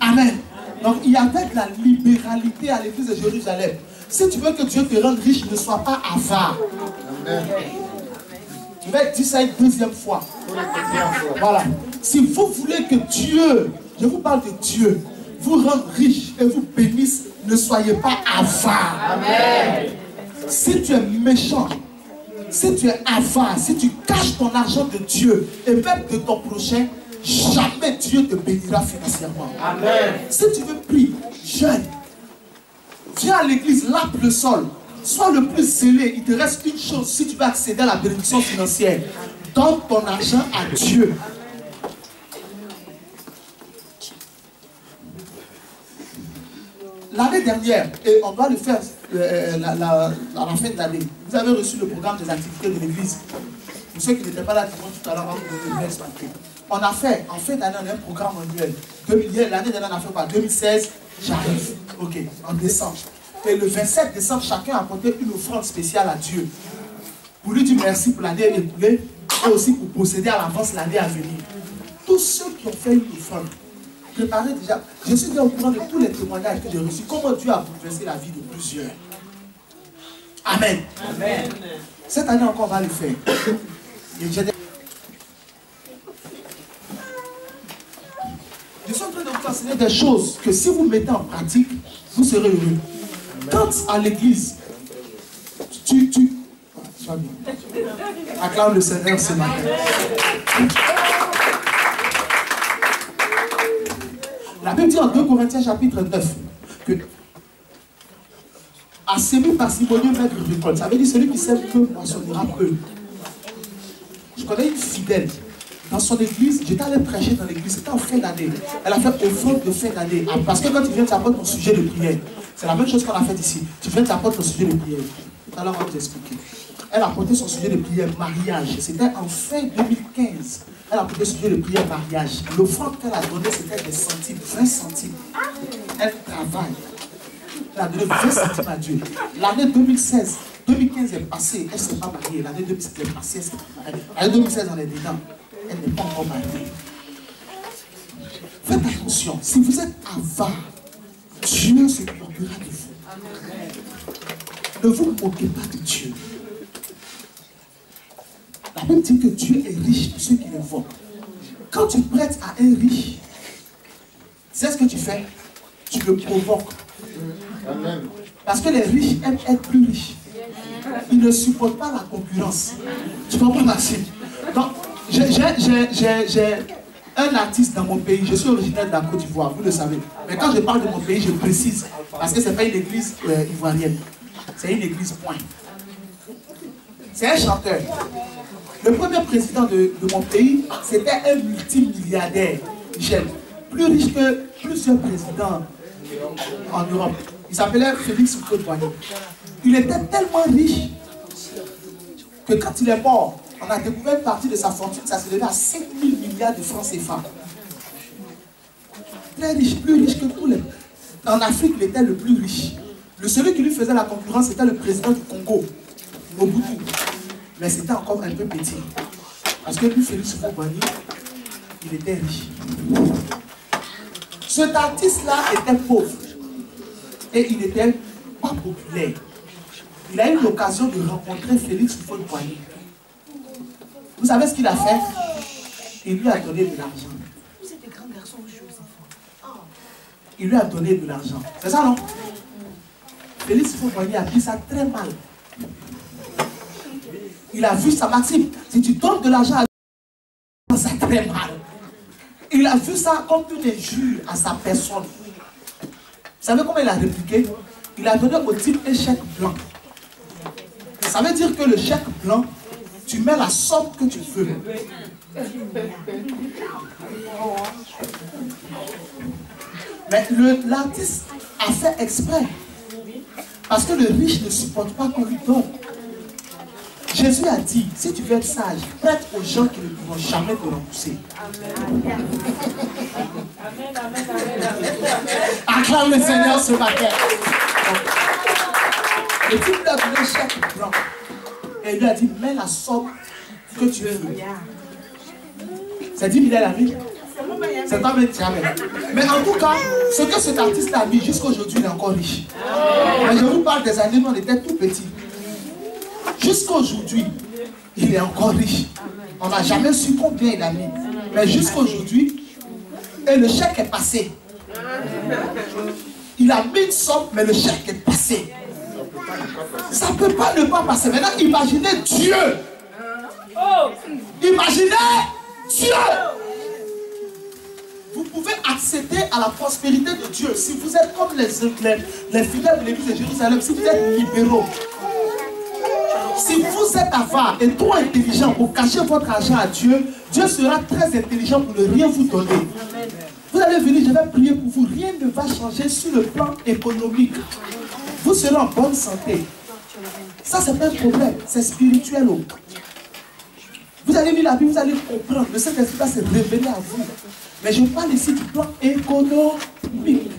Amen. Donc il y avait de la libéralité à l'église de Jérusalem. Si tu veux que Dieu te rende riche, ne sois pas avare. Amen. Je vais dire ça une deuxième fois. Voilà. Si vous voulez que Dieu, je vous parle de Dieu, vous rende riche et vous bénisse, ne soyez pas avare. Amen. Si tu es méchant, si tu es avare, si tu caches ton argent de Dieu et même de ton prochain, jamais Dieu te bénira financièrement. Amen. Si tu veux prier, jeûne, viens à l'église, lave le sol, sois le plus zélé. Il te reste une chose si tu veux accéder à la bénédiction financière. Donne ton argent à Dieu. L'année dernière, et on doit le faire à la fin de l'année, vous avez reçu le programme des activités de l'église. Pour ceux qui n'étaient pas là tout à l'heure, on a fait, en fin d'année, on a un programme annuel. L'année dernière, on a fait quoi? 2016, j'arrive. Ok, en décembre. Et le 27 décembre, chacun a apporté une offrande spéciale à Dieu. Pour lui dire merci pour l'année écoulée et aussi pour posséder à l'avance l'année à venir. Tous ceux qui ont fait une offrande, préparez déjà. Je suis déjà au courant de tous les témoignages que j'ai reçus. Comment Dieu a bouleversé la vie de plusieurs. Amen. Amen. Cette année encore, on va le faire. Je suis en train de vous enseigner des choses que si vous mettez en pratique, vous serez heureux. Quand à l'église, acclame le Seigneur ce matin. La Bible dit en 2 Corinthiens chapitre 9 que à semer parcimonieux maître récolte. Ça veut dire celui qui sème peu moissonnera peu. Je connais une fidèle dans son église. J'étais allé prêcher dans l'église, c'était en fin d'année. Elle a fait offrande de fin d'année. Parce que quand tu viens, tu apportes ton sujet de prière. C'est la même chose qu'on a fait ici. Tu viens, tu apportes ton sujet de prière. Tout à l'heure, on va vous expliquer. Elle a apporté son sujet de prière, mariage. C'était en fin 2015. Elle a apporté son sujet de prière, mariage. L'offrande qu'elle a donnée, c'était des centimes, 20 centimes. Elle travaille. Elle a donné 20 centimes à Dieu. L'année 2015 est passée, elle ne s'est pas mariée. L'année 2016 est passée, elle ne s'est pas mariée. L'année 2016, on est dedans. Elle n'est pas encore mariée. Faites attention. Si vous êtes avare, Dieu se moquera de vous. Ne vous moquez pas de Dieu. La Bible dit que Dieu est riche pour ceux qui le voient. Quand tu prêtes à un riche, c'est ce que tu fais. Tu le provoques. Amen. Parce que les riches aiment être plus riches. Ils ne supportent pas la concurrence. Tu comprends ma fille? Donc, j'ai un artiste dans mon pays. Je suis originaire de la Côte d'Ivoire, vous le savez. Mais quand je parle de mon pays, je précise. Parce que ce n'est pas une église ivoirienne. C'est une église point. C'est un chanteur. Le premier président de mon pays, c'était un multimilliardaire, Michel. Plus riche que plusieurs présidents en Europe. Il s'appelait Félix Houphouët-Boigny. Il était tellement riche que quand il est mort, on a découvert une partie de sa fortune, ça s'élevait à 5 000 milliards de francs CFA. Très riche, plus riche que tous les... En Afrique, il était le plus riche. Celui qui lui faisait la concurrence, c'était le président du Congo, Mobutu. Mais c'était encore un peu petit. Parce que lui, Félix Houphouët-Boigny, il était riche. Cet artiste-là était pauvre. Et il n'était pas populaire. Il a eu l'occasion de rencontrer Félix Houphouët-Boigny. Vous savez ce qu'il a fait? Il lui a donné de l'argent. Vous êtes des grands garçons, vous jouez aux enfants. Il lui a donné de l'argent. C'est ça, non? Félix Houphouët-Boigny a pris ça très mal. Il a vu sa maxime. Si tu donnes de l'argent à ça très mal. Il a vu ça comme une injure à sa personne. Vous savez comment il a répliqué? Il a donné au type un chèque blanc. Ça veut dire que le chèque blanc, tu mets la somme que tu veux. Mais l'artiste a fait exprès. Parce que le riche ne supporte pas qu'on lui donne. Jésus a dit, si tu veux être sage, prête aux gens qui ne pourront jamais te rembourser. Acclame le Seigneur ce matin. Le type lui a donné un chèque blanc. Et il lui a dit, mets la somme que tu veux. C'est 10 000 la vie. C'est pas même jamais. Mais en tout cas, ce que cet artiste a mis jusqu'à aujourd'hui, il est encore riche. Mais je vous parle des années où on était tout petit. Jusqu'à aujourd'hui, il est encore riche. On n'a jamais su combien il a mis. Mais jusqu'à aujourd'hui, et le chèque est passé. Il a mis une somme, mais le chèque est passé. Ça ne peut pas ne pas passer. Maintenant, imaginez Dieu. Imaginez Dieu. Vous pouvez accéder à la prospérité de Dieu si vous êtes comme les fidèles de l'église de Jérusalem, si vous êtes libéraux. Si vous êtes avare et trop intelligent pour cacher votre argent à Dieu, Dieu sera très intelligent pour ne rien vous donner. Vous allez venir, je vais prier pour vous. Rien ne va changer sur le plan économique. Vous serez en bonne santé. Ça, c'est pas un problème. C'est spirituel. Vous allez lire la Bible, vous allez comprendre. Le Saint-Esprit va se révéler à vous. Mais je parle ici du plan économique.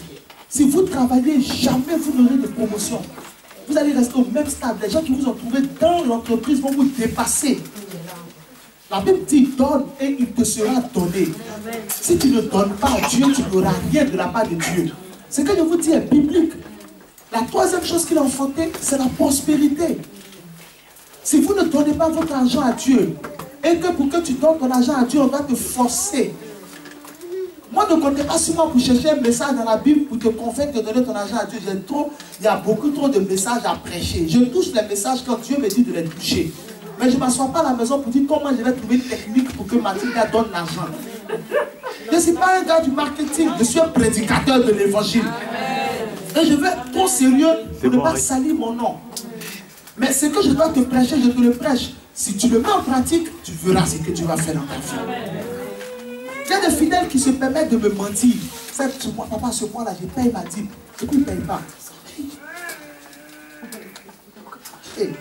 Si vous travaillez, jamais vous n'aurez de promotion. Vous allez rester au même stade. Les gens qui vous ont trouvé dans l'entreprise vont vous dépasser. La Bible dit, donne et il te sera donné. Si tu ne donnes pas à Dieu, tu n'auras rien de la part de Dieu. Ce que je vous dis est biblique. La troisième chose qu'il a enfanté, c'est la prospérité. Si vous ne donnez pas votre argent à Dieu, et que pour que tu donnes ton argent à Dieu, on va te forcer. Moi, ne comptez pas sur moi pour chercher un message dans la Bible pour te convaincre de donner ton argent à Dieu. Il y a beaucoup trop de messages à prêcher. Je touche les messages quand Dieu me dit de les toucher. Mais je ne m'assois pas à la maison pour dire comment je vais trouver une technique pour que Mathilda donne l'argent. Je ne suis pas un gars du marketing, je suis un prédicateur de l'évangile. Et je vais être trop sérieux pour ne pas salir mon nom. Mais ce que je dois te prêcher, je te le prêche. Si tu le mets en pratique, tu verras ce que tu vas faire dans ta vie. Il y a des fidèles qui se permettent de me mentir. Papa, ce mois-là, je paye ma dîme. Et puis, il ne paye pas. Il ne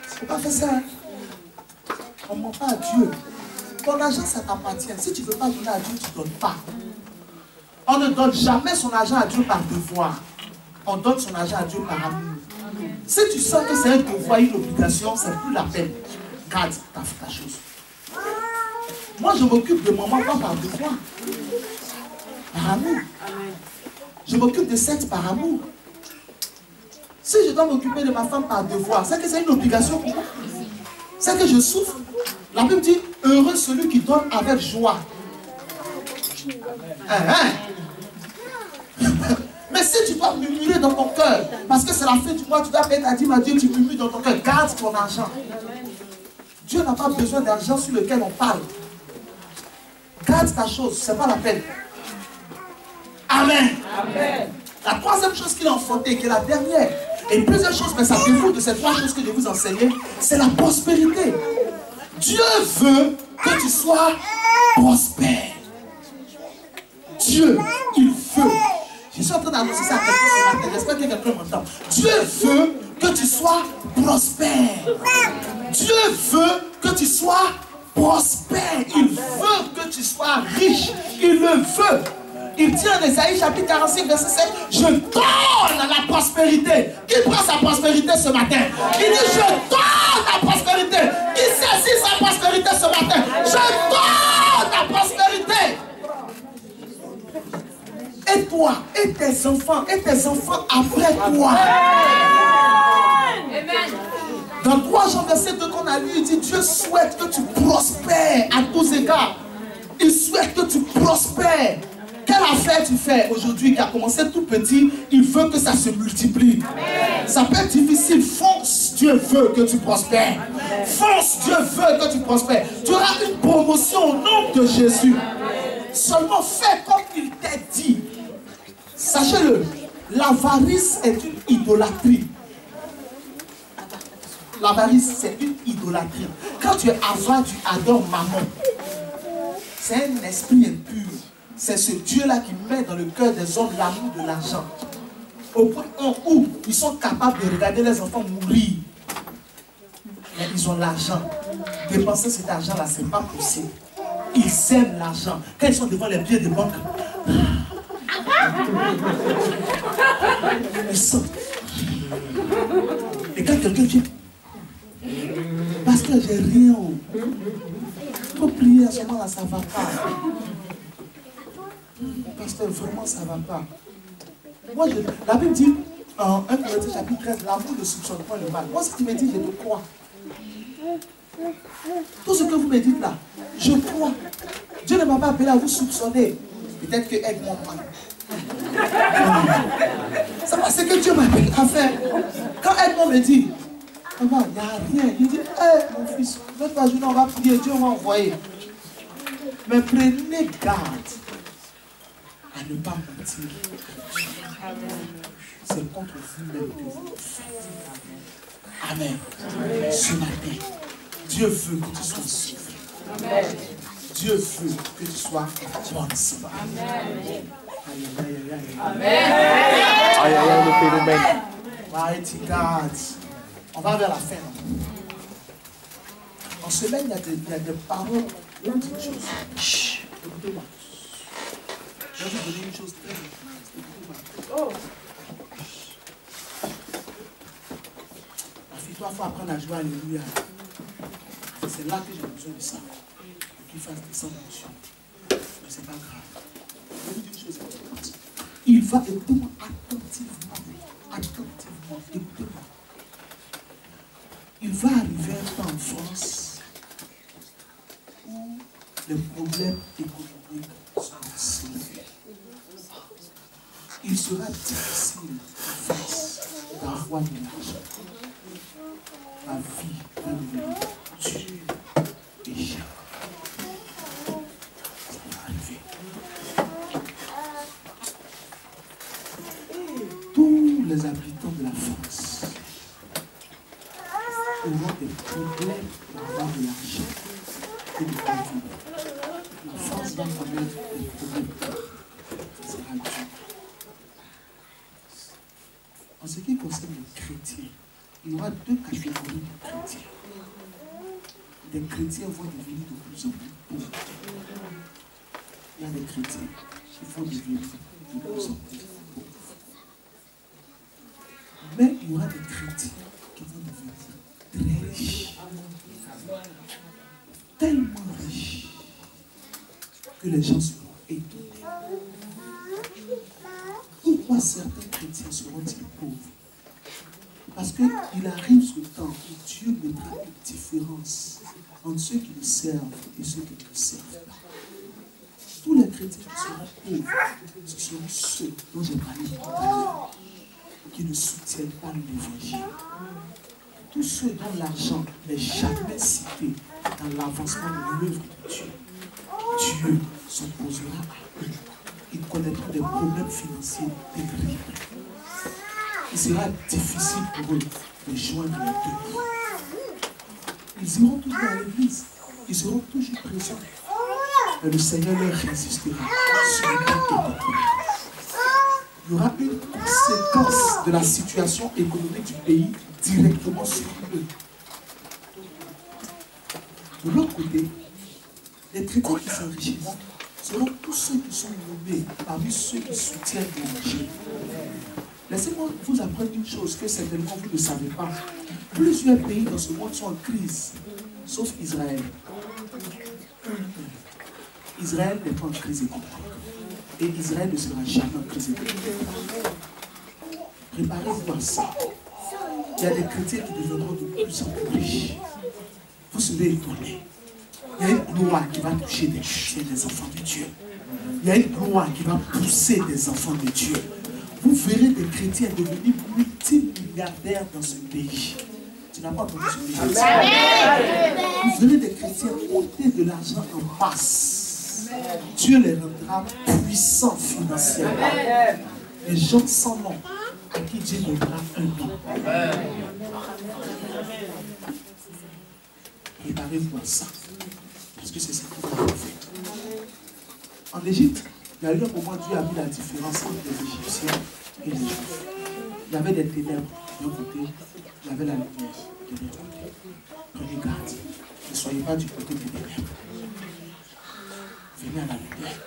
faut pas faire ça. On ne ment pas à Dieu. Ton argent, ça t'appartient. Si tu ne veux pas donner à Dieu, tu ne donnes pas. On ne donne jamais son argent à Dieu par devoir. On donne son argent à Dieu par amour. Si tu sens que c'est un devoir, une obligation, c'est plus la peine. Garde ta chose. Moi, je m'occupe de maman pas par devoir. Par amour. Je m'occupe de sexe par amour. Si je dois m'occuper de ma femme par devoir, c'est que c'est une obligation pour moi. C'est que je souffre. La Bible dit, heureux celui qui donne avec joie. Mais si tu dois murmurer dans ton cœur, parce que c'est la fin du mois, tu dois payer ta dîme à Dieu, tu murmures dans ton cœur, garde ton argent. Dieu n'a pas besoin d'argent sur lequel on parle. Garde ta chose, ce n'est pas la peine. Amen. Amen. La troisième chose qu'il a enfantée, qui est la dernière, Et plusieurs choses, mais ça découle de ces 3 choses que je vais vous enseigner, c'est la prospérité. Dieu veut que tu sois prospère. Dieu, il veut. Je suis en train d'annoncer ça à quelqu'un ce matin. J'espère que quelqu'un m'entend. Dieu veut que tu sois prospère. Dieu veut que tu sois prospère. Il veut que tu sois riche. Il le veut. Il dit en Ésaïe chapitre 45 verset 7, je donne la prospérité. Qui prend sa prospérité ce matin? Il dit je donne la prospérité. Qui saisit sa prospérité ce matin? Je donne la prospérité. Et toi, et tes enfants après toi. Amen. Dans 3 Jean verset 2 qu'on a lu, il dit Dieu souhaite que tu prospères à tous égards. Il souhaite que tu prospères. Quelle affaire tu fais aujourd'hui qui a commencé tout petit, il veut que ça se multiplie. Amen. Ça peut être difficile. Fonce, Dieu veut que tu prospères. Amen. Fonce, Dieu veut que tu prospères. Tu auras une promotion au nom de Jésus. Amen. Seulement fais comme il t'a dit. Sachez-le, l'avarice est une idolâtrie. L'avarice, c'est une idolâtrie. Quand tu es avare, tu adores maman. C'est un esprit impur. C'est ce Dieu-là qui met dans le cœur des hommes l'amour de l'argent. Au point où ils sont capables de regarder les enfants mourir. Mais ils ont l'argent. Dépenser cet argent-là, ce n'est pas possible. Ils aiment l'argent. Quand ils sont devant les billets de banque, ils sont. Et quand quelqu'un dit, parce que j'ai rien, il faut prier à ce moment-là, ça ne va pas. Parce que vraiment, ça ne va pas. Moi, la Bible dit, en 1 Corinthiens chapitre 13, l'amour ne soupçonne pas le mal. Moi, ce qui me dit, je le crois. Tout ce que vous me dites là, je crois. Dieu ne m'a pas appelé à vous soupçonner. Peut-être que aide-moi mal. C'est que Dieu m'a appelé à faire. Quand Edmond me dit, il n'y a rien, il dit, hey, mon fils, notre journée, on va prier, Dieu m'a envoyé. Mais prenez garde à ne pas mentir. C'est contre vous-même que vous le faites. Amen. Ce matin, Dieu veut que tu sois sauvé. Amen. Dieu veut que tu sois prospère. Amen. Amen. Mighty God. On va vers la fin. En semaine, il y a des paroles. On dit une chose. Chut, écoutez-moi. Je vais vous donner une chose très importante. Écoutez-moi. Toi, il faut apprendre à jouer. Alléluia. C'est là que j'ai besoin de ça. Pour qu'il fasse descendre l'émotion. Mais ce n'est pas grave. Je vais vous dire une chose importante. Il va, écoutez-moi attentivement. Attentivement. Écoutez-moi. Il va arriver un temps en France où les problèmes économiques seront soulevés. Il sera difficile en France d'avoir de l'argent. La vie va devenir dure et chère. Ça va arriver. Tous les habitants de la France auront des problèmes pour avoir de l'argent et de vivre. La France va connaître des problèmes. Ça sera dur. En ce qui concerne les chrétiens, il y aura 2 catégories de chrétiens. Des chrétiens vont devenir de plus en plus pauvres. Il y a des chrétiens qui vont devenir de plus en plus pauvres. Mais il y aura des chrétiens qui vont devenir très riches. Tellement riches que les gens seront étonnés. Pourquoi certains chrétiens seront-ils pauvres? Parce qu'il arrive ce temps où Dieu mettra une différence entre ceux qui le servent et ceux qui ne le servent pas. Tous les chrétiens qui seront pauvres, ce seront ceux dont j'ai parlé tout à l'heure, qui ne soutiennent pas l'évangile. Tous ceux dont l'argent n'est jamais cité dans l'avancement de l'œuvre de Dieu, Dieu s'opposera à eux. Ils connaîtront des problèmes financiers terribles. il sera difficile pour eux de joindre les deux. Ils iront toujours à l'église, ils seront toujours présents. Mais le Seigneur leur résistera. Il y aura une conséquence de la situation économique du pays directement sur eux. De l'autre côté, les chrétiens qui s'enrichiront seront tous ceux qui sont nommés parmi ceux qui soutiennent l'évangile. Laissez-moi vous apprendre une chose que certainement vous ne savez pas. Plusieurs pays dans ce monde sont en crise, sauf Israël. Israël n'est pas en crise économique. Et Israël ne sera jamais en crise économique. Préparez-vous à ça. Il y a des chrétiens qui deviendront de plus en plus riches. Vous serez étonnés. Il y a une gloire qui va toucher des chrétiens, des enfants de Dieu. Il y a une gloire qui va pousser des enfants de Dieu. Vous verrez des chrétiens devenir multimilliardaires dans ce pays. Tu n'as pas entendu ce que j'ai dit. Vous verrez des chrétiens compter de l'argent en masse. Dieu les rendra puissants financièrement. Les gens sans nom à qui Dieu donnera un nom. Préparez-vous à ça. Parce que c'est ce qu'il faut faire. En Égypte, il y a eu un moment où Dieu a mis la différence entre les Égyptiens et les Juifs. Il y avait des ténèbres d'un côté, il y avait la lumière de l'autre côté. Prenez garde. Ne soyez pas du côté des ténèbres. Venez à la lumière.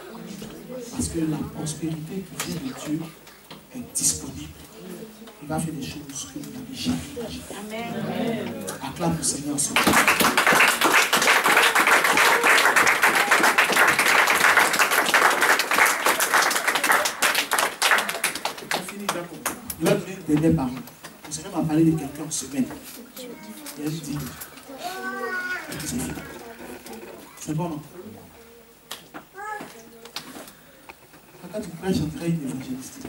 Parce que la prospérité qui vient de Dieu est disponible. Il va faire des choses que vous n'avez jamais imaginées. Acclame le Seigneur sur vous. Il a donné une dernière parole. Le Seigneur m'a parlé de quelqu'un en semaine. Il a dit, c'est fini. C'est bon, non? Quand tu prêches en train d'évangéliste,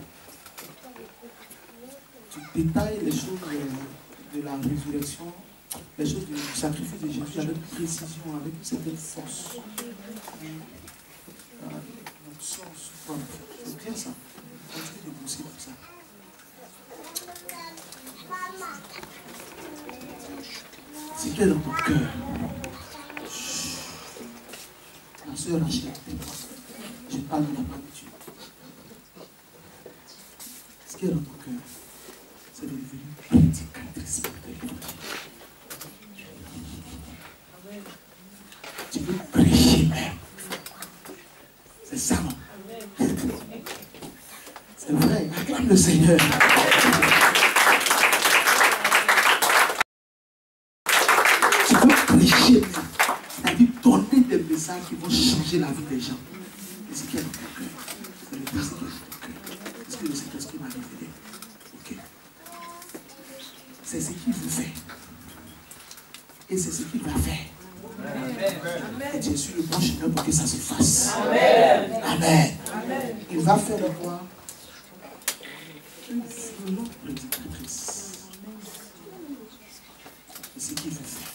tu détailles les choses de la résurrection, les choses du sacrifice de Jésus avec précision, avec une certaine force. C'est bien ça. Continue de bosser comme ça. Si tu es dans ton cœur, la sœur Rachel, je parle de la part de Dieu. Ce qui est dans ton cœur, c'est de devenir prédicatrice pour l'évangile. Tu veux prêcher même. C'est ça, non? C'est vrai, acclame le Seigneur. Tu veux prêcher même. C'est-à-dire donner des messages qui vont changer la vie des gens. Et ce qui est dans ton cœur, c'est le Dieu qui est dans ton cœur. C'est ce que le Saint-Esprit m'a révélé. Ok. C'est ce qu'il veut faire. Et c'est ce qu'il va faire. Amen. Et Dieu suit le bon chemin pour que ça se fasse. Amen. Amen. Amen. Il va faire de toi une violente prédicatrice. Et ce qu'il veut faire.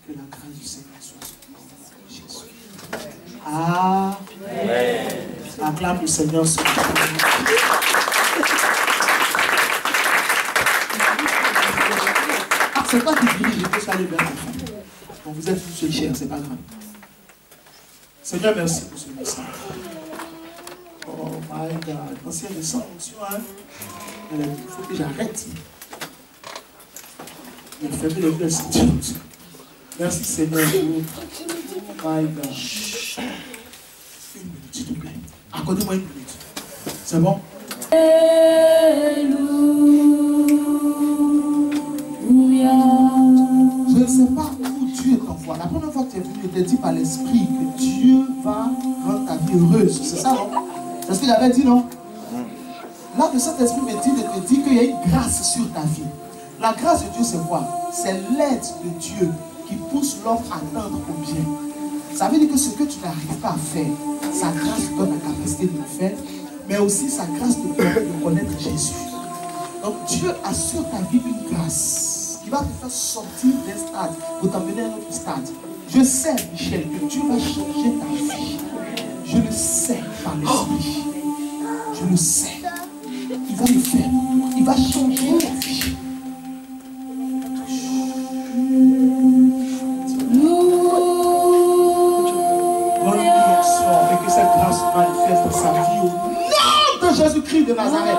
Que la grâce du Seigneur soit sur Jésus. Amen. Acclame le Seigneur sur c'est pas qui dirige, je peux aller vers la femme. Donc vous êtes une seule chair, c'est pas grave. Seigneur, merci pour ce message. Oh my God. Ancien de sang, hein. Il faut que j'arrête. Il a fermé les yeux, Seigneur. Merci Seigneur. Oh my God. Une minute, s'il te plaît. Accordez-moi une minute. C'est bon? Je ne sais pas où Dieu t'envoie. La première fois que tu es venu, il t'a dit par l'esprit que Dieu va rendre ta vie heureuse. C'est ça, non? C'est ce qu'il avait dit, non? Là, que cet esprit me dit de te dire qu'il y a une grâce sur ta vie. La grâce de Dieu, c'est quoi? C'est l'aide de Dieu qui pousse l'homme à tendre au bien. Ça veut dire que ce que tu n'arrives pas à faire, sa grâce te donne la capacité de le faire, mais aussi sa grâce te permet de connaître Jésus. Donc Dieu a sur ta vie une grâce qui va te faire sortir d'un stade pour t'amener à un autre stade. Je sais, Michel, que Dieu va changer ta vie. Je le sais par l'esprit. Je le sais. Il va le faire. sa vie au nom de Jésus-Christ de Nazareth.